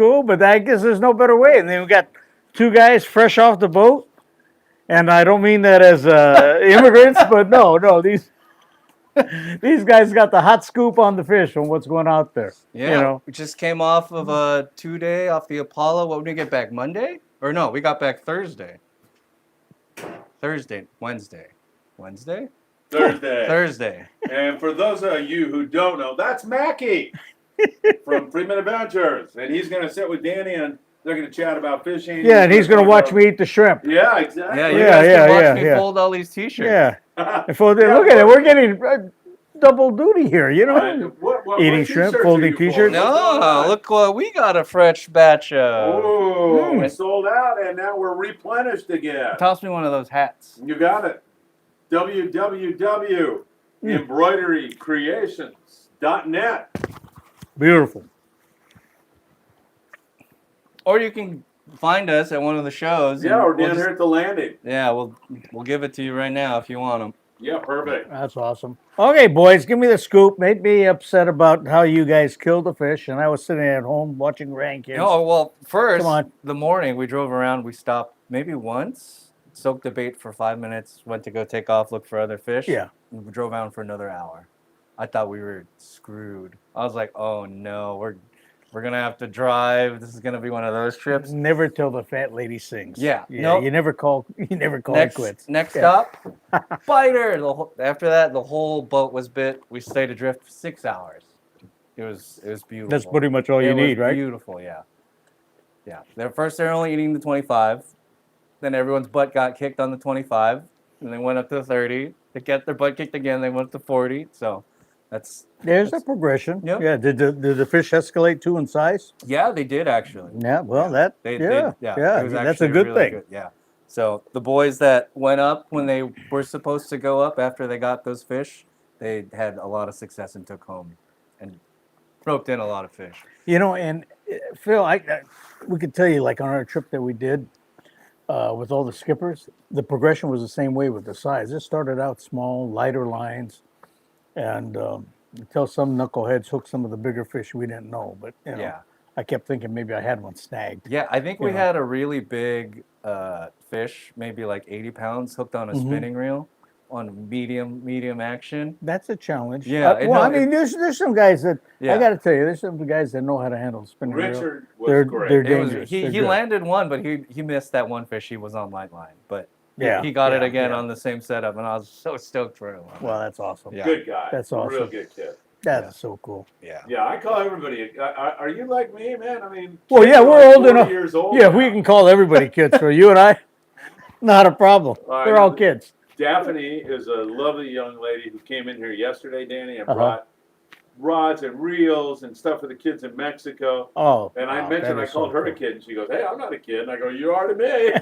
cool, but I guess there's no better way. And then we got two guys fresh off the boat, and I don't mean that as immigrants, but no, these guys got the hot scoop on the fish on what's going out there. Yeah, You know, we just came off of a 2-day off the Apollo. What did we get back? Monday? Or no, we got back Thursday. Wednesday. Thursday. And for those of you who don't know, that's Mackie from Friedman Adventures. And he's going to sit with Danny and they're going to chat about fishing. yeah, and he's gonna watch me eat the shrimp. Yeah, exactly. Yeah, you Yeah, guys can watch yeah, me yeah. fold all these t-shirts. Yeah. And look at it, we're getting double duty here. You know, eating shrimp, t-shirts folding are you for? t-shirts. No, look what we got a fresh batch of. Oh, we sold out and now we're replenished again. Toss me one of those hats. You got it. www.embroiderycreations.net. Beautiful. Or you can find us at one of the shows. Yeah, and we're we'll down just- here at the landing. Yeah, we'll give it to you right now if you want them. Yeah, perfect. That's awesome. Okay, boys, give me the scoop. Made me upset about how you guys killed the fish, and I was sitting at home watching grandkids. Oh, well, first, Come on. the morning we drove around, we stopped maybe once, soaked the bait for 5 minutes, went to go take off, look for other fish. Yeah. And we drove around for another hour. I thought we were screwed. I was like, oh no, we're going to have to drive. This is going to be one of those trips. Never till the fat lady sings. Yeah. Yeah. Nope. You never call it quits. Next Yeah. stop, biter. After that, the whole boat was bit. We stayed adrift for 6 hours. It was beautiful. That's pretty much all you It was need, right? Beautiful, yeah. Yeah. They're only eating the 25. Then everyone's butt got kicked on the 25. And they went up to 30. They get their butt kicked again. They went up to 40. So There's a progression. Yep. Yeah. Did the fish escalate too in size? yeah, they did actually. Yeah. Well, It yeah. was That's a actually good really thing. Yeah. So the boys that went up when they were supposed to go up after they got those fish, they had a lot of success and took home and roped in a lot of fish. You know, and Phil, we could tell you, like on our trip that we did with all the skippers, the progression was the same way with the size. It started out small, lighter lines, and until some knuckleheads hooked some of the bigger fish we didn't know. But you know, Yeah. I kept thinking maybe I had one snagged. Yeah, I think we Yeah. had a really big fish, maybe like 80 pounds, hooked on a Mm-hmm. spinning reel on medium action. That's a challenge. Yeah, well, I mean, there's some guys that Yeah. I got to tell you, there's some guys that know how to handle the spinning reel. Richard was They're great. they're It was, dangerous. he They're he good. landed one, but he missed that one fish. He was on light line, but Yeah, he got it yeah, again yeah. on the same setup, and I was so stoked for him. Well, that's awesome. Yeah. Good guy. That's Real awesome. good kid. That's so cool. Yeah. Yeah, I call everybody. Are you like me, man? I mean, Well, kids yeah, are we're like old 40 enough. Years old Yeah, now. we can call everybody kids. For you and I, not a problem. They're all kids. Daphne is a lovely young lady who came in here yesterday, Danny, and Uh-huh. brought rods and reels and stuff for the kids in Mexico. Oh, And I wow, mentioned that I is called so her a cool. kid, and she goes, "Hey, I'm not a kid." And I go, "You are to me."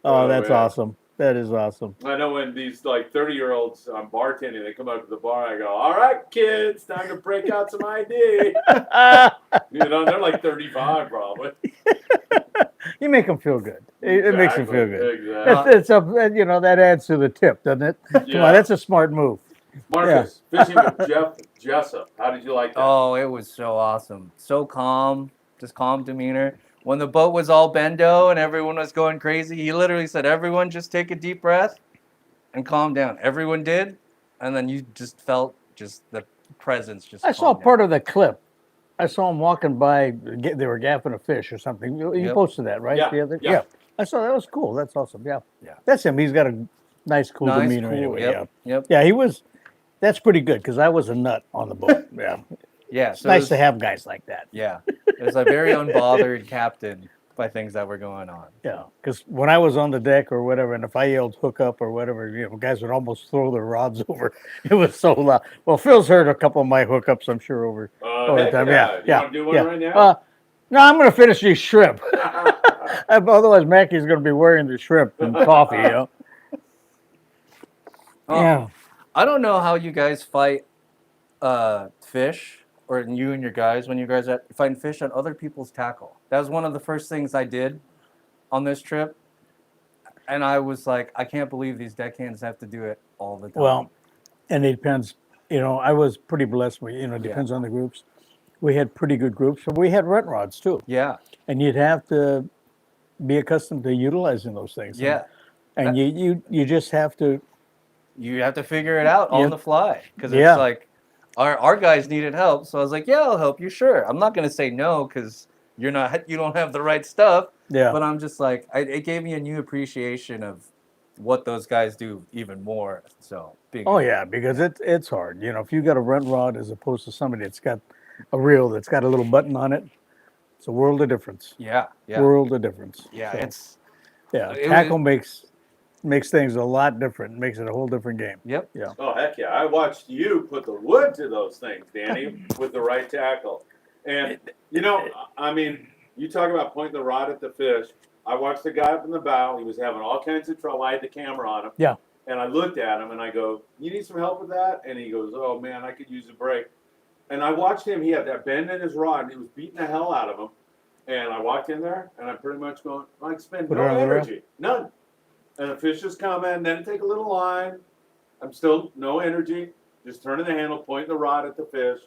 Oh, that's man. awesome. That is awesome. I know when these like 30-year-olds I'm bartending, they come up to the bar. I go, "All right, kids, time to break out some ID." You know, they're like 35 probably. You make them feel good. It makes them feel good. Exactly. That adds to the tip, doesn't it? Come Yeah. on, that's a smart move. Marcus, fishing with Jeff Jessup. How did you like that? Oh, it was so awesome. So calm, just calm demeanor. When the boat was all bendo and everyone was going crazy, he literally said, "Everyone just take a deep breath and calm down." Everyone did, and then you just felt just the presence. Just I saw part of the clip. I saw him walking by. They were gaffing a fish or something. You Yep. posted that, right? Yeah, The other, yeah. I saw that. Was cool. That's awesome. Yeah. Yeah. That's him. He's got a nice, cool Nice, demeanor cool. anyway. Yep. Yep. Yeah. He was. That's pretty good because I was a nut on the boat. Yeah. Yeah. It's So nice to have guys like that. Yeah. There's a very unbothered captain by things that were going on. Yeah, because when I was on the deck or whatever, and if I yelled hook up or whatever, guys would almost throw their rods over. It was so loud. Well, Phil's heard a couple of my hookups, I'm sure, over the Heck time. yeah. Yeah, You want to do one yeah. right now? No, I'm going to finish these shrimp. Otherwise, Mackie's going to be wearing the shrimp and coffee, Oh, Yeah. I don't know how you guys fight fish, or you and your guys, when you guys are fighting fish on other people's tackle. That was one of the first things I did on this trip. And I was like, I can't believe these deckhands have to do it all the time. Well, and it depends. I was pretty blessed with, it depends on the groups. we had pretty good groups, but we had rent rods too, Yeah. and you'd have to be accustomed to utilizing those things. Yeah. and you just have to. You have to figure it out on Yep. the fly because Yeah. it's like our guys needed help. So I was like, yeah, I'll help you. Sure. I'm not going to say no because you don't have the right stuff. Yeah. But I'm just like, it gave me a new appreciation of what those guys do even more. So being Oh yeah, because it's hard. If you got a rent rod as opposed to somebody that's got a reel that's got a little button on it, it's a world of difference. Yeah. Yeah. World of difference. Yeah. So, it- tackle makes things a lot different. Makes it a whole different game. Yep. Yeah. Oh, heck yeah. I watched you put the wood to those things, Danny, with the right tackle. And, I mean, you talk about pointing the rod at the fish. I watched the guy up in the bow. He was having all kinds of trouble. I had the camera on him. Yeah. And I looked at him and I go, you need some help with that? And he goes, oh, man, I could use a break. And I watched him. He had that bend in his rod and it was beating the hell out of him. And I walked in there and I'm pretty much going, I expend Put no it on the reel? energy. None. And the fish just come in, then take a little line. I'm still no energy, just turning the handle, pointing the rod at the fish.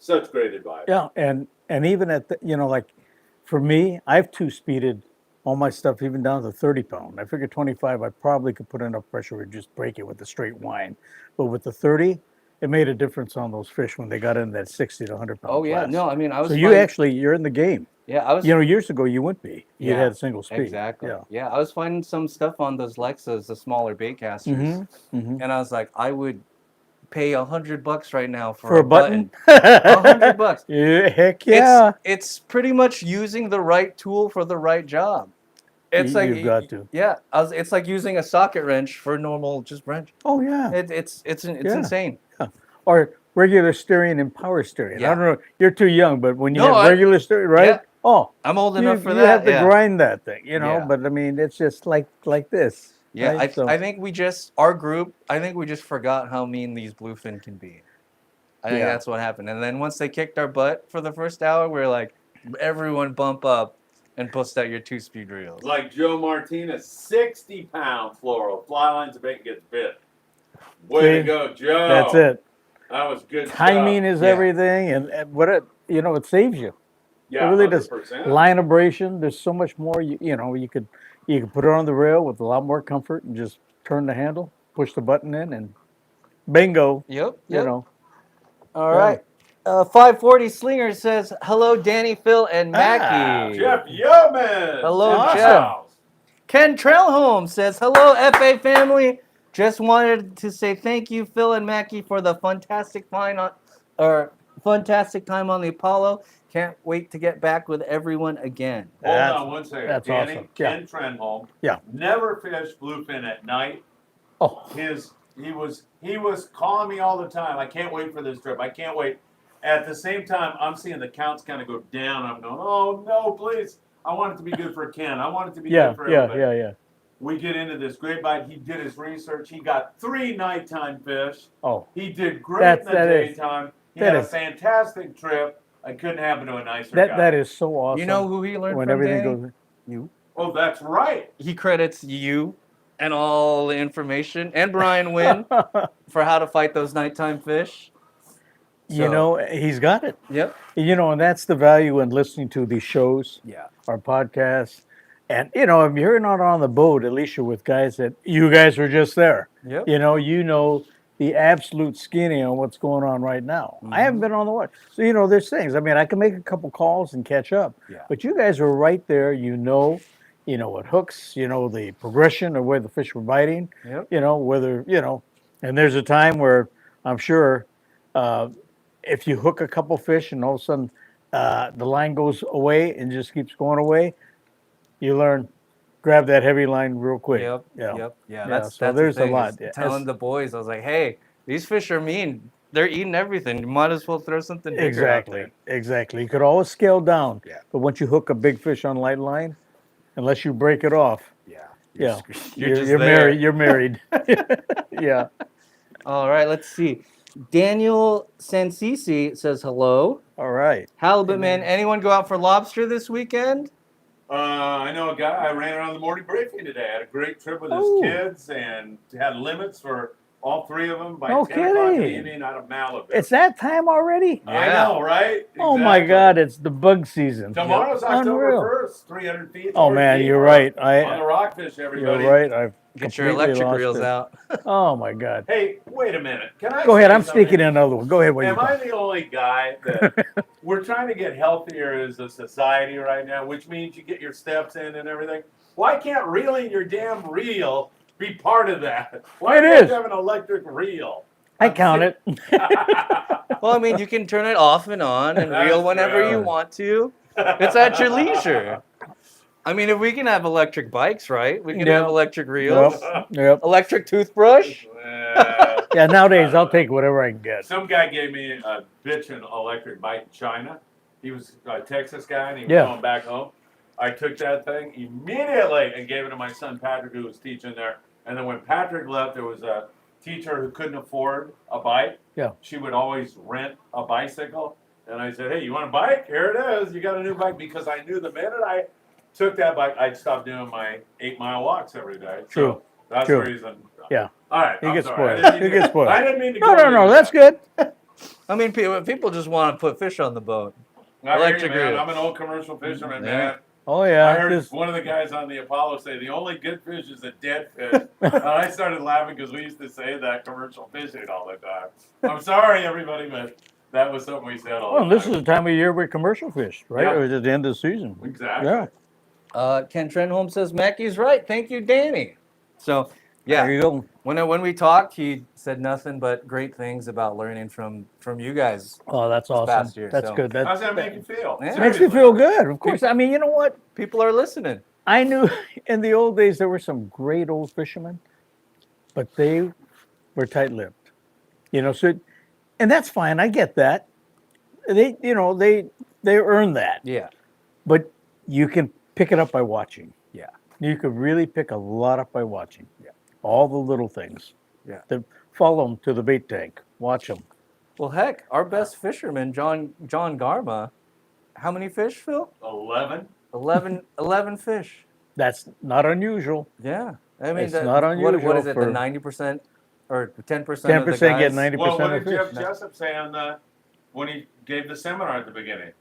Such great advice. Yeah, and even at the, like for me, I've two-speeded all my stuff even down to 30 pound. I figured 25, I probably could put enough pressure to just break it with a straight wind. But with the 30, it made a difference on those fish when they got in that 60 to 100 pound Oh yeah. class. No, I mean, I was. So you're in the game. Yeah, I was. Years ago you wouldn't be. You Yeah, had single speed. Exactly. Yeah. Yeah, I was finding some stuff on those Lexas, the smaller bait casters, Mhm. and I was like, I would pay $100 right now For a button? $100. Yeah, heck yeah. It's pretty much using the right tool for the right job. It's like You've got to. Yeah, it's like using a socket wrench for normal just wrench. Oh yeah. It's Yeah. insane. Or regular steering and power steering. Yeah. I don't know. You're too young, but when you No, have regular steering, right? yeah. Oh, I'm old enough for you that. have to yeah. grind that thing, Yeah. But I mean, it's just like this. Yeah, right? So- I think our group, I think we just forgot how mean these bluefin can be. I think Yeah. that's what happened. And then once they kicked our butt for the first hour, we are like, everyone bump up and bust out your 2-speed reels. Like Joe Martinez, 60-pound floral. Fly lines of bait gets bit. Way to See? go, Joe. That's it. That was good Timing stuff. is Yeah. everything, and what it saves you. Yeah, it really does. 100%. Line abrasion. There's so much more. You could put it on the rail with a lot more comfort and just turn the handle, push the button in, and bingo. Yep. You know. All Yeah. right. 540 Slinger says, hello, Danny, Phil, and Mackie. Jeff Yeoman. Hello, in the Jeff. house. Ken Trailholm says, hello, FA family. Just wanted to say thank you, Phil and Mackie, for the fantastic time on the Apollo. Can't wait to get back with everyone again. Hold That's- on one second. that's Danny, awesome. Yeah. Ken Trenholm. Yeah. Never fished bluefin at night. Oh, He was calling me all the time. I can't wait for this trip. I can't wait. At the same time, I'm seeing the counts kind of go down. I'm going, oh no, please. I want it to be good for Ken. I want it to be yeah, good for everybody. yeah. We get into this great bite. He did his research. He got 3 nighttime fish. Oh, He did great in the that is- daytime. He that had a is- fantastic trip. I couldn't happen to a nicer guy. that is so awesome. You know who he learned when from, everything Danny? goes. You. Oh, that's right. He credits you and all the information, and Brian Wynn for how to fight those nighttime fish. He's got it. Yep. And that's the value in listening to these shows, Yeah. our podcasts. And, if you're not on the boat, at least you're with guys that you guys were just there. Yep. You know the absolute skinny on what's going on right now. I haven't been on the water. So, there's things. I mean, I can make a couple calls and catch up. Yeah. But you guys are right there. You know what hooks, the progression of where the fish were biting. Yep. Whether, and there's a time where I'm sure if you hook a couple fish and all of a sudden the line goes away and just keeps going away, you learn, grab that heavy line real quick. Yep. Yeah. Yep. Yeah. Yeah, That's so that's there's the a thing, lot. is Yeah, telling the boys, I was like, hey, these fish are mean. They're eating everything. You might as well throw something bigger out there. Exactly. You could always scale down. Yeah. But once you hook a big fish on light line, unless you break it off, Yeah. you're just you're there. married. You're married. Yeah. All right. Let's see. Daniel Sansisi says hello. All right. Halibut man, anyone go out for lobster this weekend? I know a guy. I ran around the morning briefing today. I had a great trip with his Oh. kids and had limits for all 3 of them by No 10 o'clock in the kidding. evening out of Malibu. It's that time already? I Yeah. know, right? Oh my Exactly. God, it's the bug season. Tomorrow's October Unreal. 1st, 300 feet. Oh Torre man, deep, you're bro. right. On the rockfish, You're everybody. right. I've Get your completely electric lost reels it. out. Oh my God. Hey, wait a minute. Can I Go ahead. say I'm something? sneaking in another one. Go ahead. What you Am I talking? the only guy that we're trying to get healthier as a society right now, which means you get your steps in and everything? Why can't reeling your damn reel be part of that? Why It can't is. you have an electric reel? I count it. Well, I mean, you can turn it off and on and reel That's whenever true. you want to. It's at your leisure. I mean, if we can have electric bikes, right? We can Yep. have electric reels, Yep. electric toothbrush. Yeah. Nowadays, I'll take whatever I can get. Some guy gave me a bitchin' electric bike in China. He was a Texas guy and he was Yeah. going back home. I took that thing immediately and gave it to my son Patrick, who was teaching there. And then when Patrick left, there was a teacher who couldn't afford a bike. Yeah. She would always rent a bicycle. And I said, hey, you want a bike? Here it is. You got a new bike. Because I knew the minute I took that bike, I'd stop doing my 8-mile walks every day. True. So that's True. the reason. Yeah. All right. You I'm get sorry. spoiled. You get spoiled. I didn't mean to No, go no, no. into That's that. good. I mean, people just want to put fish on the boat. I hear you, Electric man. reel. I'm an old commercial fisherman, Yeah. man. Oh I yeah. heard Just, one of the guys on the Apollo say the only good fish is a dead fish. And I started laughing because we used to say that commercial fishing all the time. I'm sorry, everybody, but that was something we said all well, the this time. is the time of year where commercial fish, right? Yeah. Or is it the end of the season? Exactly. Yeah. Ken Trenholm says Mackey's right. Thank you, Danny. So There yeah, you go. when we talked, he said nothing but great things about learning from you guys. Oh, that's awesome. past year, That's so- good. How's that make you feel? Yeah. Makes me Seriously. feel good. Of course. I mean, you know what? People are listening. I knew in the old days there were some great old fishermen, but they were tight-lipped. You know, so and that's fine. I get that. They earn that. Yeah. But you can pick it up by watching. Yeah. You could really pick a lot up by watching. Yeah. All the little things. Yeah. Follow them to the bait tank. Watch them. Well, heck, our best fisherman, John Garma, how many fish, Phil? 11? 11 fish. That's not unusual. Yeah. I mean, It's not what unusual is it, the for- 90% or 10% 10% of the get guys? 90% Well, what of did Jeff fish. Jessup say when he gave the seminar at the beginning?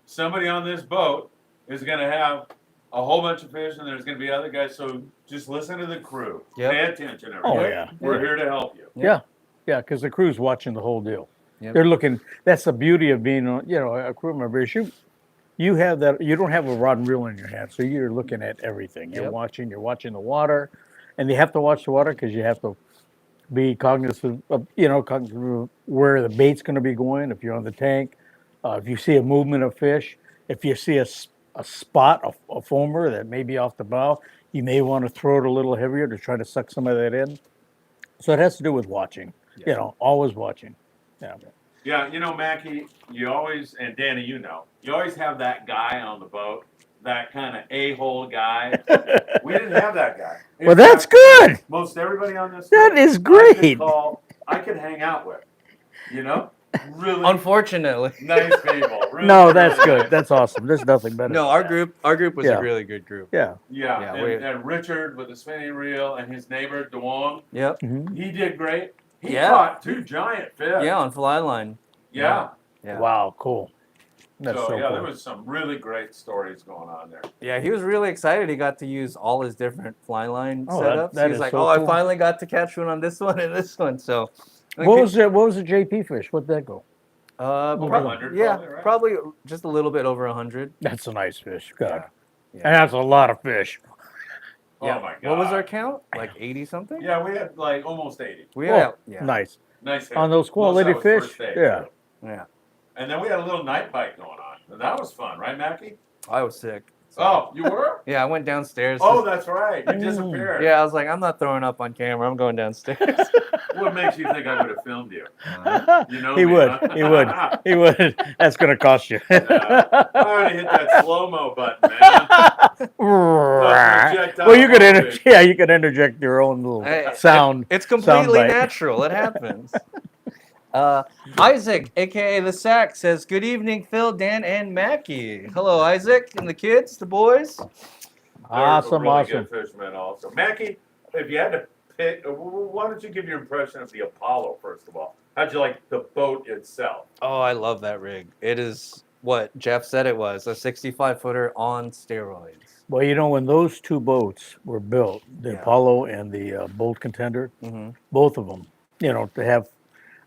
Somebody on this boat is going to have a whole bunch of fish, and there's going to be other guys. So just listen to the crew. Yep. Pay attention, Oh, everybody. yeah. We're here to help you. Yeah. Yeah, because the crew's watching the whole deal. Yep. They're looking. That's the beauty of being, a crew member. You have that. You don't have a rod and reel in your hand, so you're looking at everything. You're Yep. watching. You're watching the water, and you have to watch the water because you have to be cognizant of, cognizant of where the bait's going to be going. If you're on the tank, if you see a movement of fish, if you see a spot, a foamer that may be off the bow, you may want to throw it a little heavier to try to suck some of that in. So it has to do with watching. Always watching. Yeah. Yeah, Mackie, you always, and Danny, you always have that guy on the boat, that kind of a-hole guy. We didn't have that guy. In Well, that's fact, good. Most everybody on this That trip, is great. I could hang out with. Really Unfortunately. nice people. Really, No, that's really good. nice. That's awesome. There's nothing better. No, than our that. group was Yeah. a really good group. Yeah. Yeah, Yeah, we- and Richard with the spinning reel and his neighbor, DeWong, Yep. Mhm. he did great. He Yeah. caught 2 giant fish. Yeah, on fly line. Yeah. Yeah. Wow. Cool. That's so, yeah, cool. there was some really great stories going on there. Yeah, he was really excited. He got to use all his different fly line Oh, that- setups. that He's is like, so I cool. finally got to catch one on this one and this one. So, What was the JP fish? What'd that go? Over prob- 100 yeah, probably, right? probably just a little bit over 100. That's a nice fish. God. Yeah. And that's a lot of fish. Yeah. Oh my God. What was our count? Like 80 something? Yeah, we had like almost 80. We Oh, had, yeah. Nice. Nice hit. On those Most of quality that was fish. first day, Yeah. too. Yeah. And then we had a little night bite going on. And that was fun, right, Mackie? I was sick. So- Oh, you were? Yeah, I went downstairs. Oh, that's right. You Mm. disappeared. Yeah, I was like, I'm not throwing up on camera. I'm going downstairs. What makes you think I would have filmed you? You know He me, would. huh? He would. He would. That's going to cost you. I already hit that slow-mo button, man. Well, you could you could interject your own little Hey, sound. It's completely soundbite. natural. It happens. Isaac, aka the Sack, says, "Good evening, Phil, Dan, and Mackie." Hello, Isaac, and the kids, the boys. They're Awesome, really awesome. good fishermen also. Mackie, if you had to Why don't you give your impression of the Apollo first of all? How'd you like the boat itself? Oh, I love that rig. It is what Jeff said it was, a 65-footer on steroids. Well, you know, when those two boats were built, the Yeah. Apollo and the Bolt Contender, Mm-hmm. both of them, you know, to have,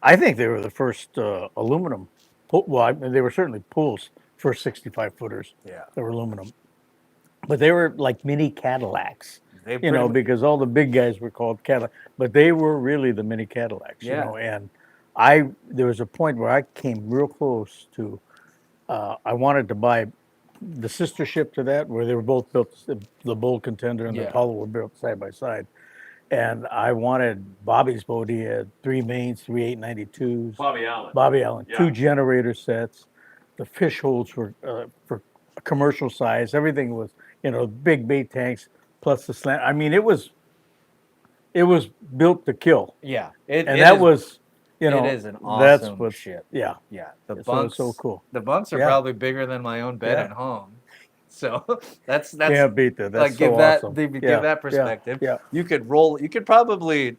I think they were the first aluminum. Well, I mean, they were certainly Pool's first 65 footers. Yeah. They were aluminum, but they were like mini Cadillacs. They You know, pretty mu- because all the big guys were called Cadillac, but they were really the mini Cadillacs. Yeah. You know, and there was a point where I came real close to. I wanted to buy the sister ship to that, where they were both built. The Bull Contender and the Yeah. Apollo were built side by side, and I wanted Bobby's boat. He had 3 mains, 3 892s. Bobby Allen. Bobby Allen, Yeah. 2 generator sets. The fish holds were for commercial size. Everything was, you know, big bait tanks plus the slant. I mean, it was built to kill, Yeah. and that was, you know, it is an that's awesome what, ship. yeah. Yeah. The So bunks it's so cool. The bunks are Yeah. probably bigger than my own bed Yeah. at home. So that's Can't beat that. That's like so give that awesome. give Yeah, that perspective. Yeah, You could probably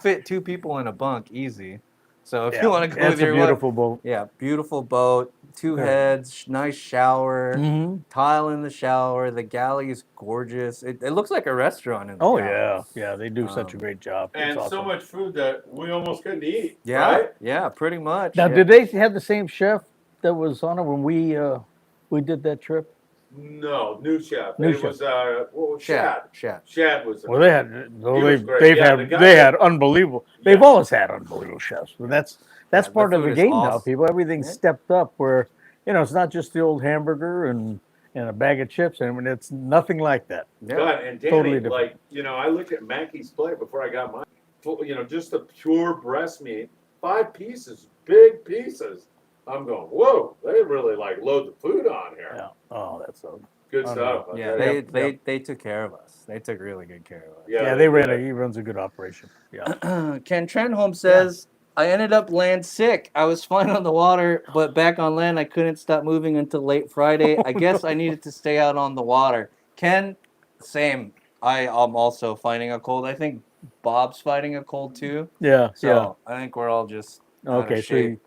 fit 2 people in a bunk easy. So if yeah. you want to go That's with a your beautiful boat. yeah, beautiful boat, 2 Yeah. heads, nice shower, Mhm. tile in the shower. The galley is gorgeous. It looks like a restaurant in the Oh galley. yeah, they do such a great job. It's And so awesome. much food that we almost couldn't eat. Yeah, Right? yeah, pretty much. Now, yeah. did they have the same chef that was on it when we did that trip? No, new chef. New it chef. was what was Shad? Shad. Shad was. Well, they had. Well, He was great. they've Yeah, had the guy they that- had unbelievable. They've Yeah. always had unbelievable chefs, but that's Yeah, part the of the food is game now. awesome. People, everything's Yeah. stepped up. Where, you know, it's not just the old hamburger and a bag of chips. I mean, it's nothing like that. Yeah. God, and Danny, Totally different. like, you know, I looked at Mackey's plate before I got mine. You know, just the pure breast meat, 5 pieces, big pieces. I'm going, whoa, they really like load the food on here. Yeah. Oh, that's so. Good I stuff. know. I'll Yeah, tell you. they took care of us. They took really good care of us. Yeah, they they did. he runs a good operation. Yeah. Ken Trenholm says, I ended up land sick. I was fine on the water, but back on land, I couldn't stop moving until late Friday. I guess I needed to stay out on the water. Ken, same. I am also fighting a cold. I think Bob's fighting a cold too. Yeah. So I think we're all just yeah. out of Okay. So shape.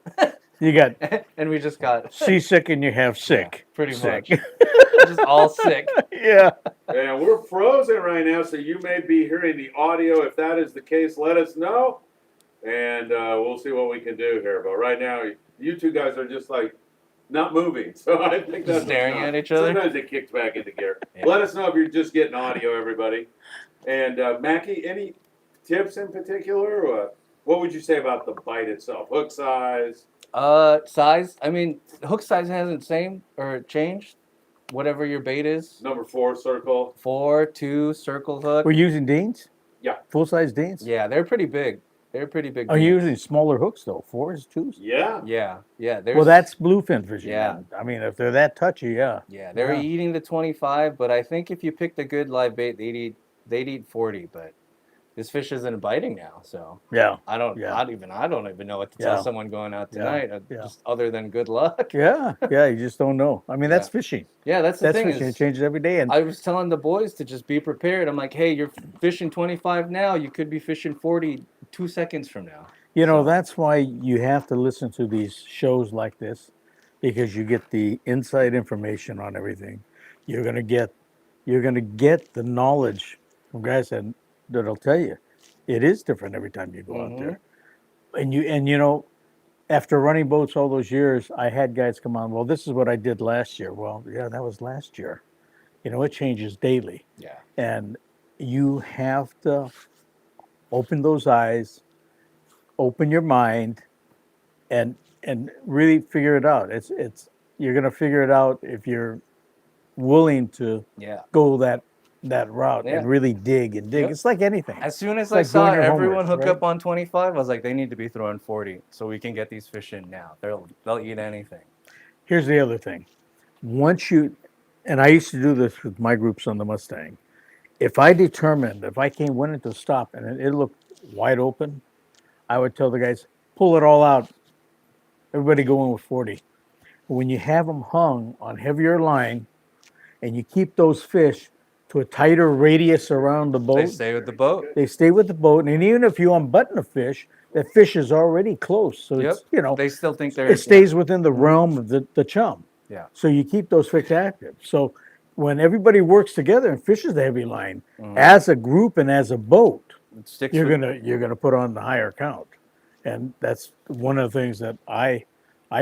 you got And we just got seasick and you have sick. pretty Sick. much just all sick. Yeah. And we're frozen right now, so you may be hearing the audio. If that is the case, let us know, and we'll see what we can do here. But right now, you 2 guys are just like not moving, so I think that's Staring what's at not. each other? Sometimes it kicks back into gear. Yeah. Let us know if you're just getting audio, everybody. And Mackie, any tips in particular? Or what would you say about the bite itself? Hook size? Size. I mean, hook size hasn't same or changed. Whatever your bait is. Number 4 circle. 4, 2, circle hook. We're using Deans? Yeah. Full size Deans? Yeah, they're pretty big. They're pretty big. Are you beans. using smaller hooks though? 4s, 2s? Yeah. Yeah. Well, that's bluefin fishing. Yeah. then. I mean, if they're that touchy, yeah. Yeah, they're Yeah. eating the 25, but I think if you picked a good live bait, they'd eat 40. But this fish isn't biting now, so Yeah. I don't Yeah. know what to Yeah. tell someone going out Yeah. tonight, Yeah. just other than good luck. Yeah. Yeah. You just don't know. I mean, that's Yeah. fishing. Yeah, that's the That's thing. fishing. It Is, changes every day. And I was telling the boys to just be prepared. I'm like, hey, you're fishing 25 now. You could be fishing 40 2 seconds from now. you know, So- that's why you have to listen to these shows like this, because you get the inside information on everything. You're gonna get the knowledge from guys that'll tell you it is different every time you go out there. And you know, after running boats all those years, I had guys come on, well, this is what I did last year. Well, yeah, that was last year. You know, it changes daily. Yeah. And you have to open those eyes, open your mind, and really figure it out. It's you're gonna figure it out if you're willing to Yeah. go that route Yeah. and really dig and dig. Yep. It's like anything. As soon as It's I like saw doing your everyone homework, hook right? up on 25, I was like, they need to be throwing 40 so we can get these fish in now. They'll eat anything. Here's the other thing. Once you, and I used to do this with my groups on the Mustang. If I went into a stop and it looked wide open, I would tell the guys, pull it all out. Everybody go in with 40. When you have them hung on heavier line and you keep those fish to a tighter radius around the boat. They stay with the boat. They stay with the boat, and even if you unbutton a fish, that fish is already close. So Yep. it's, you know, They still think they're. it stays within the realm of the chum. Yeah. So you keep those fish active. So when everybody works together and fishes the heavy line as a group and as a boat, It sticks you're with- gonna put on the higher count. And that's one of the things that I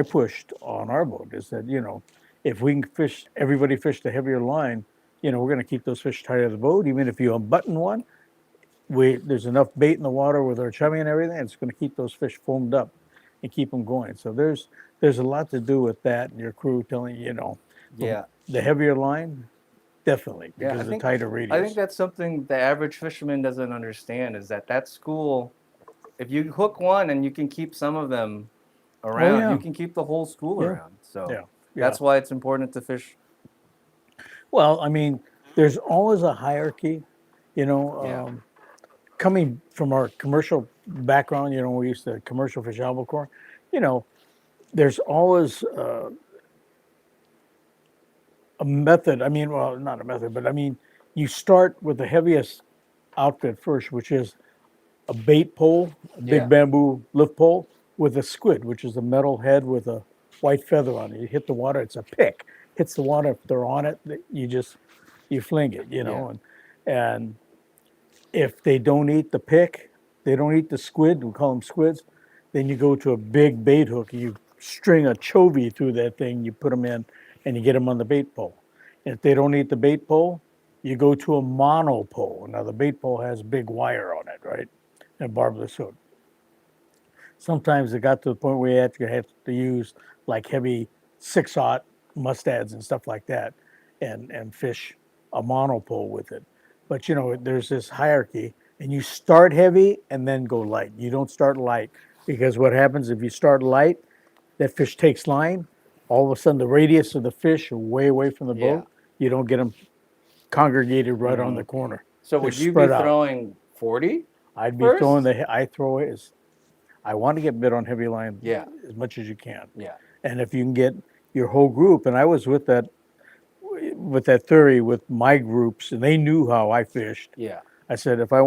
pushed on our boat is that, you know, if we can everybody fish the heavier line, you know, we're gonna keep those fish tight of the boat. Even if you unbutton one, there's enough bait in the water with our chummy and everything, it's gonna keep those fish foamed up and keep them going. So there's a lot to do with that and your crew telling you, you know, Yeah. the heavier line, definitely, Yeah, because of the tighter radius. I think that's something the average fisherman doesn't understand is that school, if you hook one and you can keep some of them around, yeah. you can keep the whole school Yeah. around. So Yeah. that's why it's important to fish. Well, I mean, there's always a hierarchy, you know. Yeah. Coming from our commercial background, you know, we used to commercial fish albacore, you know, there's always a method. I mean, well, not a method, but I mean, you start with the heaviest outfit first, which is a bait pole, a big Yeah. bamboo lift pole with a squid, which is a metal head with a white feather on it. You hit the water, it's a pick. Hits the water, if they're on it, you fling it, you know. And if they don't eat the pick, they don't eat the squid, we call them squids, then you go to a big bait hook. You string a chovy through that thing, you put them in, and you get them on the bait pole. And if they don't eat the bait pole, you go to a mono pole. Now, the bait pole has big wire on it, right? And a barbless hook. Sometimes it got to the point where you had to use like heavy 6/0 mustads and stuff like that and fish a monopole with it. But you know, there's this hierarchy, and you start heavy and then go light. You don't start light, because what happens if you start light, that fish takes line, all of a sudden the radius of the fish are way away from the Yeah. boat. You don't get them congregated right on the corner. So They're would you be spread out. throwing 40? I'd be first? throwing I throw it as, I want to get bit on heavy line Yeah. as much as you can. Yeah. And if you can get your whole group, and I was with that theory with my groups, and they knew how I fished. Yeah. I said, if I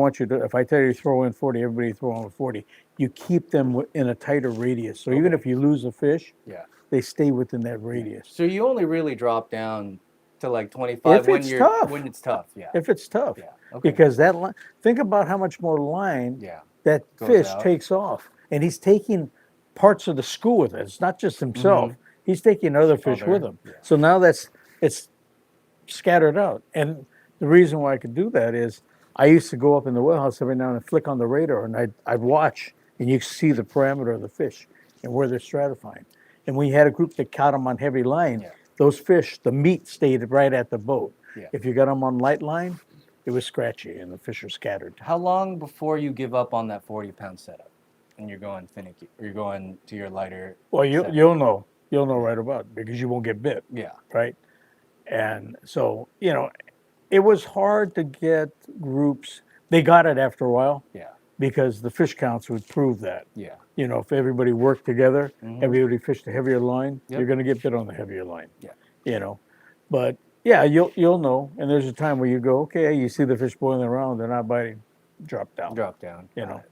tell you to throw in 40, everybody throw in 40. You keep them in a tighter radius. So even if you lose a fish, Yeah. they stay within that radius. So you only really drop down to like 25 If when it's tough. when it's tough. Yeah. If it's tough. Yeah. Okay. Because that line, think about how much more line Yeah. that Goes fish out. takes off. And he's taking parts of the school with it. It's not just himself. He's taking other fish with him. yeah. So now it's scattered out. And the reason why I could do that is I used to go up in the wellhouse every now and then, flick on the radar, and I'd watch, and you see the parameter of the fish and where they're stratifying. And we had a group that caught them on heavy line. Yeah. Those fish, the meat stayed right at the boat. Yeah. If you got them on light line, it was scratchy and the fish are scattered. How long before you give up on that 40-pound setup and you're going finicky or you're going to your lighter? Well, setup? you'll know right about it, because you won't get bit, Yeah. right? And so, you know, it was hard to get groups. They got it after a while, Yeah. because the fish counts would prove that. Yeah. You know, if everybody worked together, everybody fished a heavier line, Yep. you're going to get bit on the heavier line. Yeah. You know, but yeah, you'll know. And there's a time where you go, okay, you see the fish boiling around, they're not biting, drop down. Drop down. You Got know, it.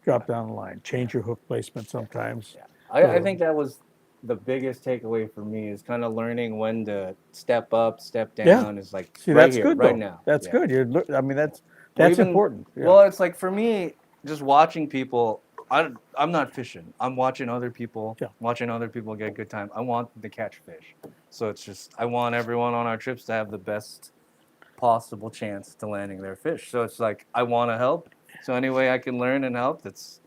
drop down the line. Change your hook placement sometimes. Yeah. I think that was the biggest takeaway for me is kind of learning when to step up, step down. Yeah. Is like See, right that's here, good right though. now. That's Yeah. good. I mean, that's even- important. Yeah. Well, it's like for me, just watching people. I'm not fishing. I'm watching other people. Yeah. Watching other people get a good time. I want to catch fish. So it's just I want everyone on our trips to have the best possible chance to landing their fish. So it's like I want to help. So any way I can learn and help, that's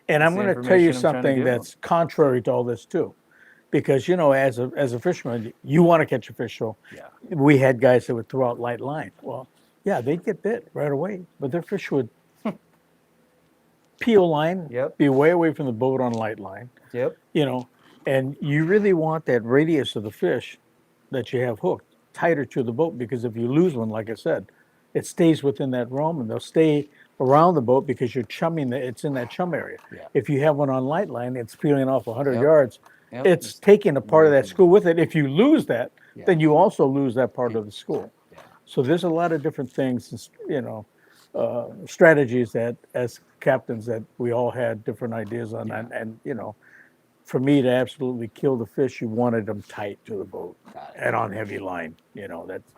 And I'm the going to tell you information I'm trying to something give 'em. that's contrary to all this too, because you know, as a fisherman, you want to catch a fish. So yeah. we had guys that would throw out light line. Well, yeah, they'd get bit right away, but their fish would peel line, Yep. be way away from the boat on light line. Yep. You know, and you really want that radius of the fish that you have hooked tighter to the boat, because if you lose one, like I said, it stays within that realm and they'll stay around the boat because you're chumming it's in that chum area. Yeah. If you have one on light line, it's peeling off 100 Yep. yards. Yep. It's taking a part of that school with it. If you lose that, Yeah. then you also lose that part of the school. Yeah. So there's a lot of different things, strategies that as captains that we all had different ideas on. And for me to absolutely kill the fish, you wanted them tight to the boat Got it. and on heavy line. That's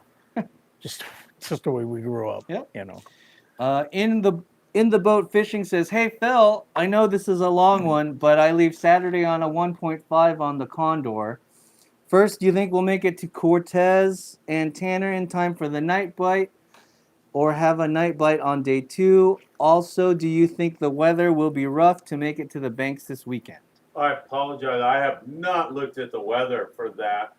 just it's just the way we grew up. Yep. You know. In the boat fishing says, "Hey Phil, I know this is a long one, but I leave Saturday on a 1.5 on the Condor. First, do you think we'll make it to Cortez and Tanner in time for the night bite, or have a night bite on day 2? Also, do you think the weather will be rough to make it to the banks this weekend?" I apologize. I have not looked at the weather for that.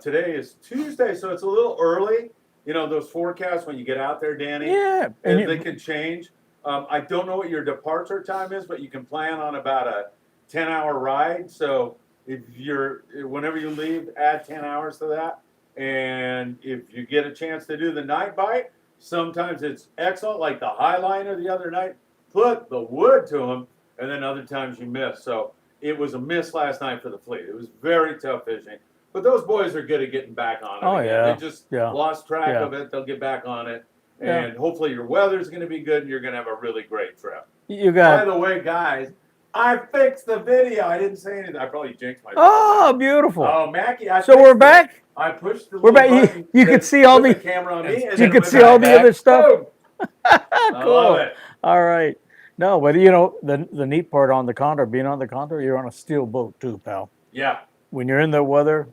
Today is Tuesday, so it's a little early. Those forecasts when you get out there, Danny, Yeah, and and they can change. I don't know what your departure time is, but you can plan on about a 10-hour ride. So whenever you leave, add 10 hours to that. And if you get a chance to do the night bite, sometimes it's excellent, like the high liner the other night, put the wood to them, and then other times you miss. So it was a miss last night for the fleet. It was very tough fishing. But those boys are good at getting back on it. Oh, again. yeah. They just Yeah. lost track Yeah. of it. They'll get back on it. Yeah. And hopefully your weather's going to be good and you're going to have a really great trip. you By got the way, guys, I fixed the video. I didn't say anything. I probably jinxed myself. oh beautiful. Oh, Mackie, So we're back. I pushed the We're little back. button You could that see all put the camera on me. And you then could it see went all the back. other stuff. Boom. I Cool. love it. All right. No, but the neat part on the Condor, being on the Condor, you're on a steel boat too, pal. Yeah. When you're in the weather,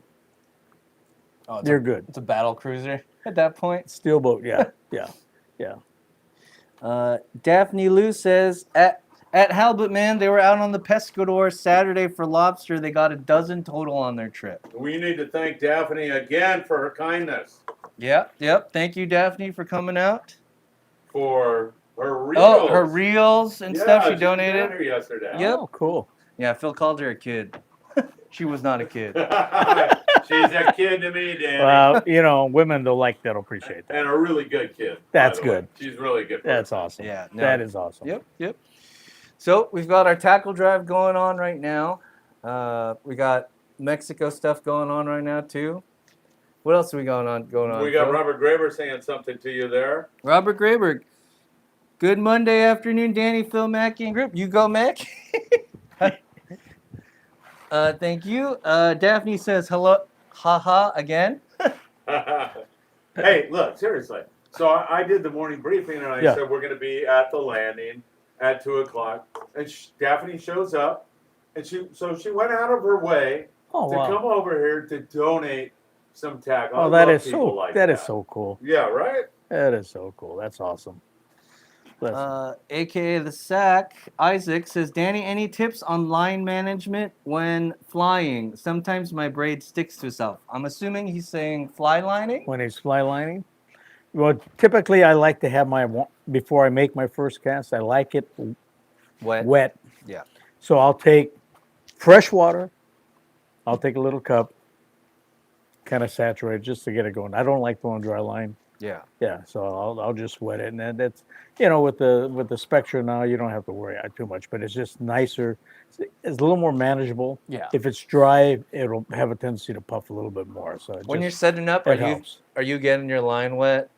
Oh, you're good. It's a battle cruiser at that point. Steel boat, yeah, yeah. Daphne Lou says, at Halibut Man, they were out on the Pescador Saturday for lobster. They got a dozen total on their trip. We need to thank Daphne again for her kindness, Yep. Thank you, Daphne, for coming out. for her reels. Oh, her reels and stuff she was down donated. here yesterday. Yep. Oh, cool. Yeah, Phil called her a kid. She was not a kid. She's a kid to me, Danny. Well, women they'll appreciate that. And a really good kid. That's by the way. good. She's really good. That's awesome. Yeah, no. That is awesome. Yep. So we've got our tackle drive going on right now. We got Mexico stuff going on right now too. What else are we going on? We got Phil? Robert Graber saying something to you there. Robert Graber. Good Monday afternoon, Danny, Phil, Mackie, and group. You go, Mac. Thank you. Daphne says hello, haha, again. Hey, look, seriously. So I did the morning briefing, and I Yeah. said we're going to be at the landing at 2:00, and Daphne shows up, and she went out of her way Oh, to wow. come over here to donate some tackle. Oh, I that love is people so like that is so cool. Yeah, right. That is so cool. That's awesome. Listen. AKA the Sack, Isaac says, Danny, any tips on line management when flying? Sometimes my braid sticks to itself. I'm assuming he's saying fly lining? When he's fly lining, well, typically I like to have before I make my first cast, I like it wet. Yeah. So I'll take fresh water. I'll take a little cup, kind of saturate just to get it going. I don't like throwing dry line. Yeah. Yeah, so I'll just wet it, and then that's with the Spectra now you don't have to worry too much, but it's just nicer. It's a little more manageable. Yeah. If it's dry, it'll have a tendency to puff a little bit more. So When you're setting up, are helps. you getting your line wet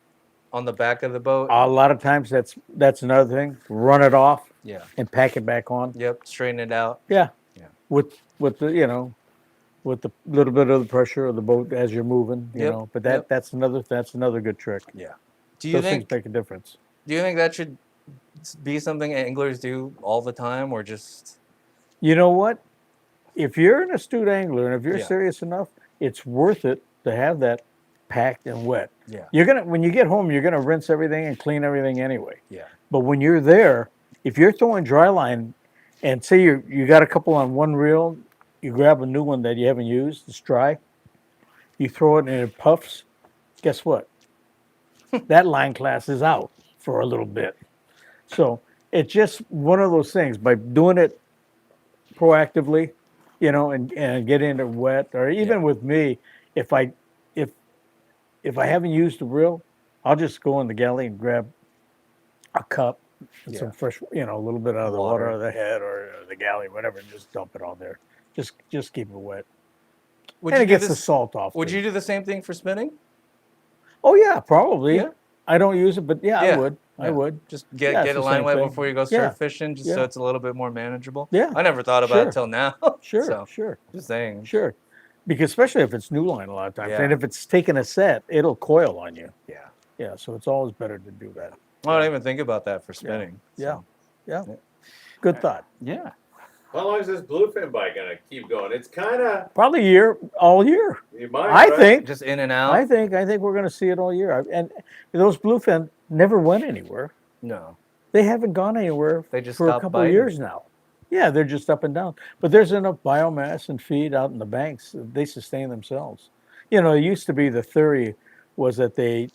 on the back of the boat? A lot of times that's another thing. Run it off. Yeah. And pack it back on. Yep. Straighten it out. Yeah. Yeah. With the with the little bit of the pressure of the boat as you're moving, Yep. But Yep. that's another good trick. Yeah. Do you Those think things make a difference. that should be something anglers do all the time, or just? You know what? If you're an astute angler and if you're Yeah. serious enough, it's worth it to have that packed and wet. Yeah. When you get home, you're gonna rinse everything and clean everything anyway. Yeah. But when you're there, if you're throwing dry line, and say you got a couple on one reel, you grab a new one that you haven't used, it's dry, you throw it and it puffs. Guess what? That line class is out for a little bit. So it's just one of those things. By doing it proactively, and getting it wet, or even with me, if I haven't used the reel, I'll just go in the galley and grab a cup and some fresh, a little bit out of the water of the head or the galley, whatever, and just dump it on there. Just keep it wet. Would And you it do gets the this? salt off. Would too. you do the same thing for spinning? Oh yeah, probably. Yeah. I don't use it, but yeah, I Yeah, would. I yeah. would. Just Yeah, get it's a the line same wet thing. before you go Yeah, surf fishing, just so yeah. it's a little bit more manageable. Yeah, I never thought about sure. it till now. Sure, So sure, just saying. sure. Because especially if it's new line a lot of times, and Yeah. if it's taking a set, it'll coil on you. Yeah. Yeah, so it's always better to do that. I don't even think about that for spinning. Yeah, So. yeah. Yeah. Good thought. Yeah. How long is this bluefin bite gonna keep going? It's kind of Probably all year. you might. I right? think. Just in and out. I think we're going to see it all year. And those bluefin never went anywhere. No. They haven't gone anywhere They just for a stopped couple of biting. years now. Yeah, they're just up and down. But there's enough biomass and feed out in the banks. They sustain themselves. You know, it used to be the theory was that they'd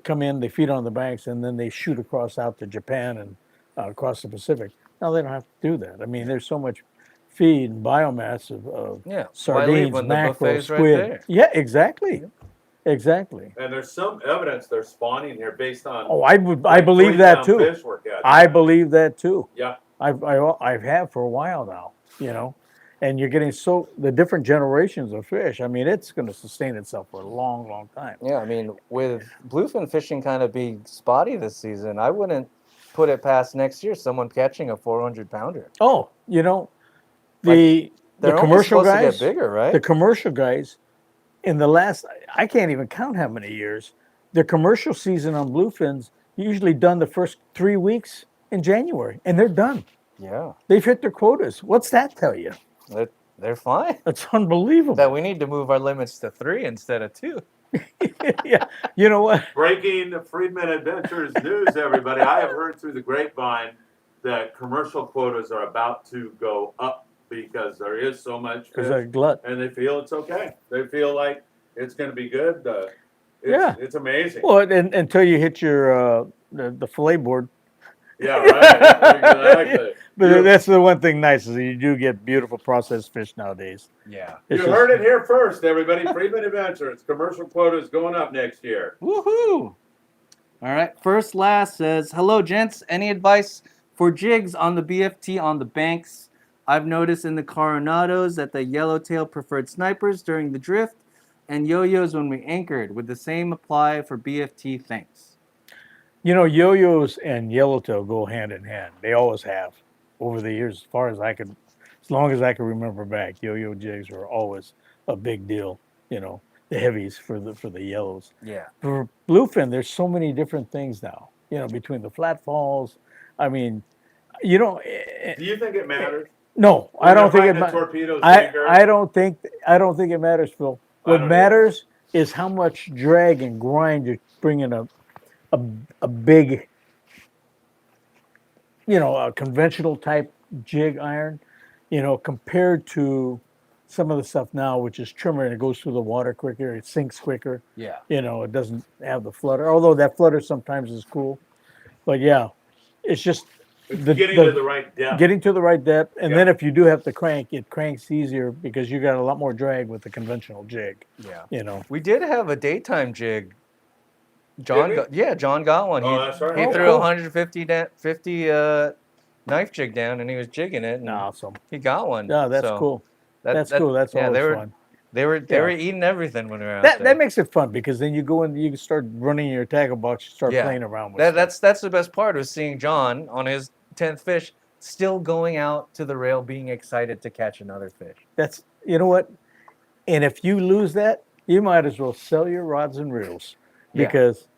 come in, they feed on the banks, and then they shoot across out to Japan and across the Pacific. Now they don't have to do that. I mean, there's so much feed and biomass of Yeah. Why leave sardines, when the mackerel, buffet's right squid. there? Yeah, exactly. Exactly. And there's some evidence they're spawning here based on. Oh, I believe that too. Fish we're catching. I believe that too. Yeah. I've had for a while now, you know, and you're getting the different generations of fish. I mean, it's going to sustain itself for a long, long time. Yeah, I mean, with bluefin fishing kind of being spotty this season, I wouldn't put it past next year someone catching a 400-pounder. Oh, you know, the They're commercial almost supposed guys, to get bigger, right? the commercial guys, in the last, I can't even count how many years. The commercial season on bluefins usually done the first 3 weeks in January, and they're done. Yeah, They've hit their quotas. What's that tell you? they're fine. That's unbelievable. That we need to move our limits to 3 instead of 2. Yeah, you know what? Breaking Friedman Adventures news, everybody. I have heard through the grapevine that commercial quotas are about to go up because there is so much Because fish, a glut. and they feel it's okay. They feel like it's going to be good. Yeah. It's amazing. Well, and, until you hit your the fillet board. Yeah, right. Exactly. But that's the one thing nice is that you do get beautiful processed fish nowadays. Yeah. You It's heard it here first, everybody. Friedman Adventures commercial quotas going up next year. Woohoo! All right. First Last says, hello, gents. Any advice for jigs on the BFT on the banks? I've noticed in the Coronados that the yellowtail preferred snipers during the drift and yo-yos when we anchored. Would the same apply for BFT? Thanks. You know, yo-yos and yellowtail go hand in hand. They always have over the years, as long as I can remember back. Yo-yo jigs were always a big deal. You know, the heavies for the yellows. Yeah. For bluefin, there's so many different things now. You know, between the flat falls. I mean, you know. Do you think it matters? No, When I don't they're think it riding a matters. torpedo I sinker? don't think it matters, Phil. I What don't matters is how much drag and grind you're bringing a big, you know, a conventional type jig iron, you know, compared to some of the stuff now, which is trimmer and it goes through the water quicker, it sinks quicker. Yeah. You know, it doesn't have the flutter, although that flutter sometimes is cool. But yeah, it's just It's getting to the right depth. getting to the right depth, and Yeah. then if you do have to crank, it cranks easier because you got a lot more drag with the conventional jig. Yeah. You know. We did have a daytime jig. John Did we? John got one. Oh, that's right. He Oh, threw cool. a 150 knife jig down, and he was jigging it, and Awesome. he got one. Yeah, that's So cool. that- That's that- cool. That's yeah, always they were fun. they were Yeah. eating everything when we were out That there. makes it fun because then you go in, you start running your tackle box, you start Yeah. playing around with stuff. That's the best part was seeing John on his 10th fish still going out to the rail, being excited to catch another fish. That's, you know what? And if you lose that, you might as well sell your rods and reels Yeah. because,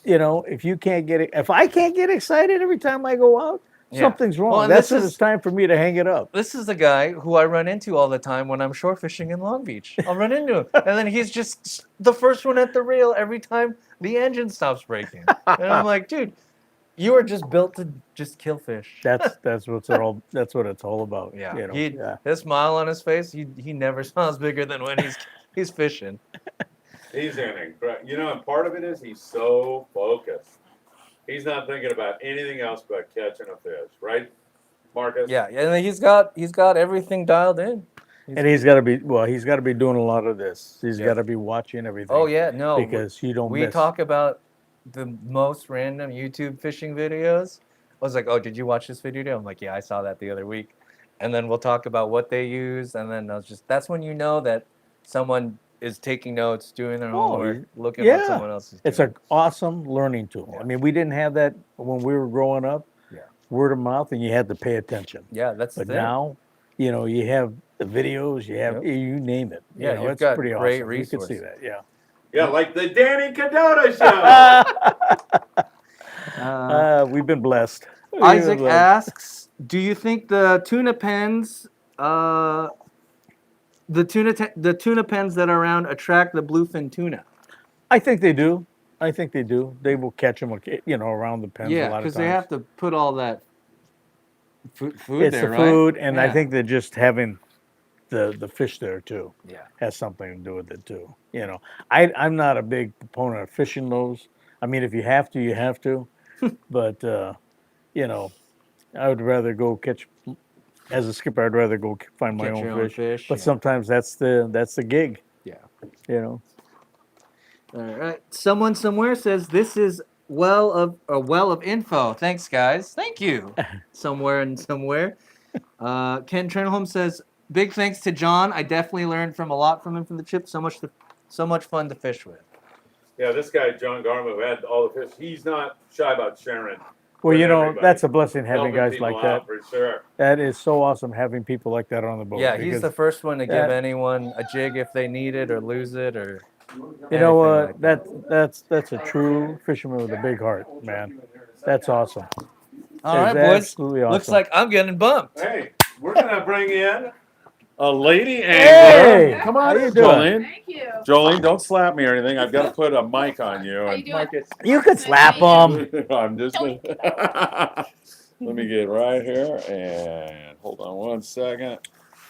you know, if I can't get excited every time I go out, Yeah. something's wrong. Well, and That's this when is- it's time for me to hang it up. This is the guy who I run into all the time when I'm shore fishing in Long Beach. I'll run into him, and then he's just the first one at the reel every time the engine stops breaking. And I'm like, dude, you are just built to just kill fish. That's what it's all about. Yeah, You know? Yeah. his smile on his face, he never smiles bigger than when he's fishing. He's an incredible. You know, and part of it is he's so focused. He's not thinking about anything else but catching a fish, right, Marcus? Yeah, and he's got everything dialed in. And he's got to be doing a lot of this. He's Yeah. got to be watching everything. Oh yeah, no, because you don't we miss. talk about the most random YouTube fishing videos. I was like, oh, did you watch this video? I'm like, yeah, I saw that the other week. And then we'll talk about what they use, and then that's when you know that someone is taking notes, doing their Oh, homework, looking at what someone else is doing. It's an awesome learning tool. I mean, we didn't have that when we were growing up. Yeah. Word of mouth, and you had to pay attention. Yeah, that's the But thing. now, you have the videos, you have you name it. Yeah, you've it's got pretty great awesome. You can see resources. that. Yeah. Yeah, like the Danny Kadota Show. We've been blessed. Isaac asks, do you think the tuna pens, the tuna pens that are around attract the bluefin tuna? I think they do. I think they do. They will catch them, around the pens a Yeah, lot of because times. they have to put all that food It's there, the right? food, and I Yeah. think that just having the fish there too Yeah. has something to do with it too. I'm not a big proponent of fishing those. I mean, if you have to, you have to. But I would rather go catch. As a skipper, I'd rather go find my Catch own your own fish. fish, But yeah. sometimes that's the gig. Yeah. You know. All right. Someone somewhere says this is a well of info. Thanks, guys. Thank you. Somewhere and somewhere. Ken Trenholm says, big thanks to John. I definitely learned a lot from him from the trip. So much fun to fish with. Yeah, this guy, John Garman, who had all the fish, he's not shy about sharing. Well, with everybody. that's a blessing having Helping guys people like that. out, for sure. That is so awesome having people like that on the boat. Yeah, he's because the first one to give that- anyone a jig if they need it or lose it or You know anything what? like that. That's a true fisherman with a big heart, man. That's awesome. All right, It's boys. absolutely awesome. Looks like I'm getting bumped. Hey, we're going to bring in a lady angler. Hey, Come on how you in, doing? Jolene. Thank you. Jolene, don't slap me or anything. I've got to put a mic on you. How you doing? You could slap them. I'm just gonna let me get right here and hold on one second.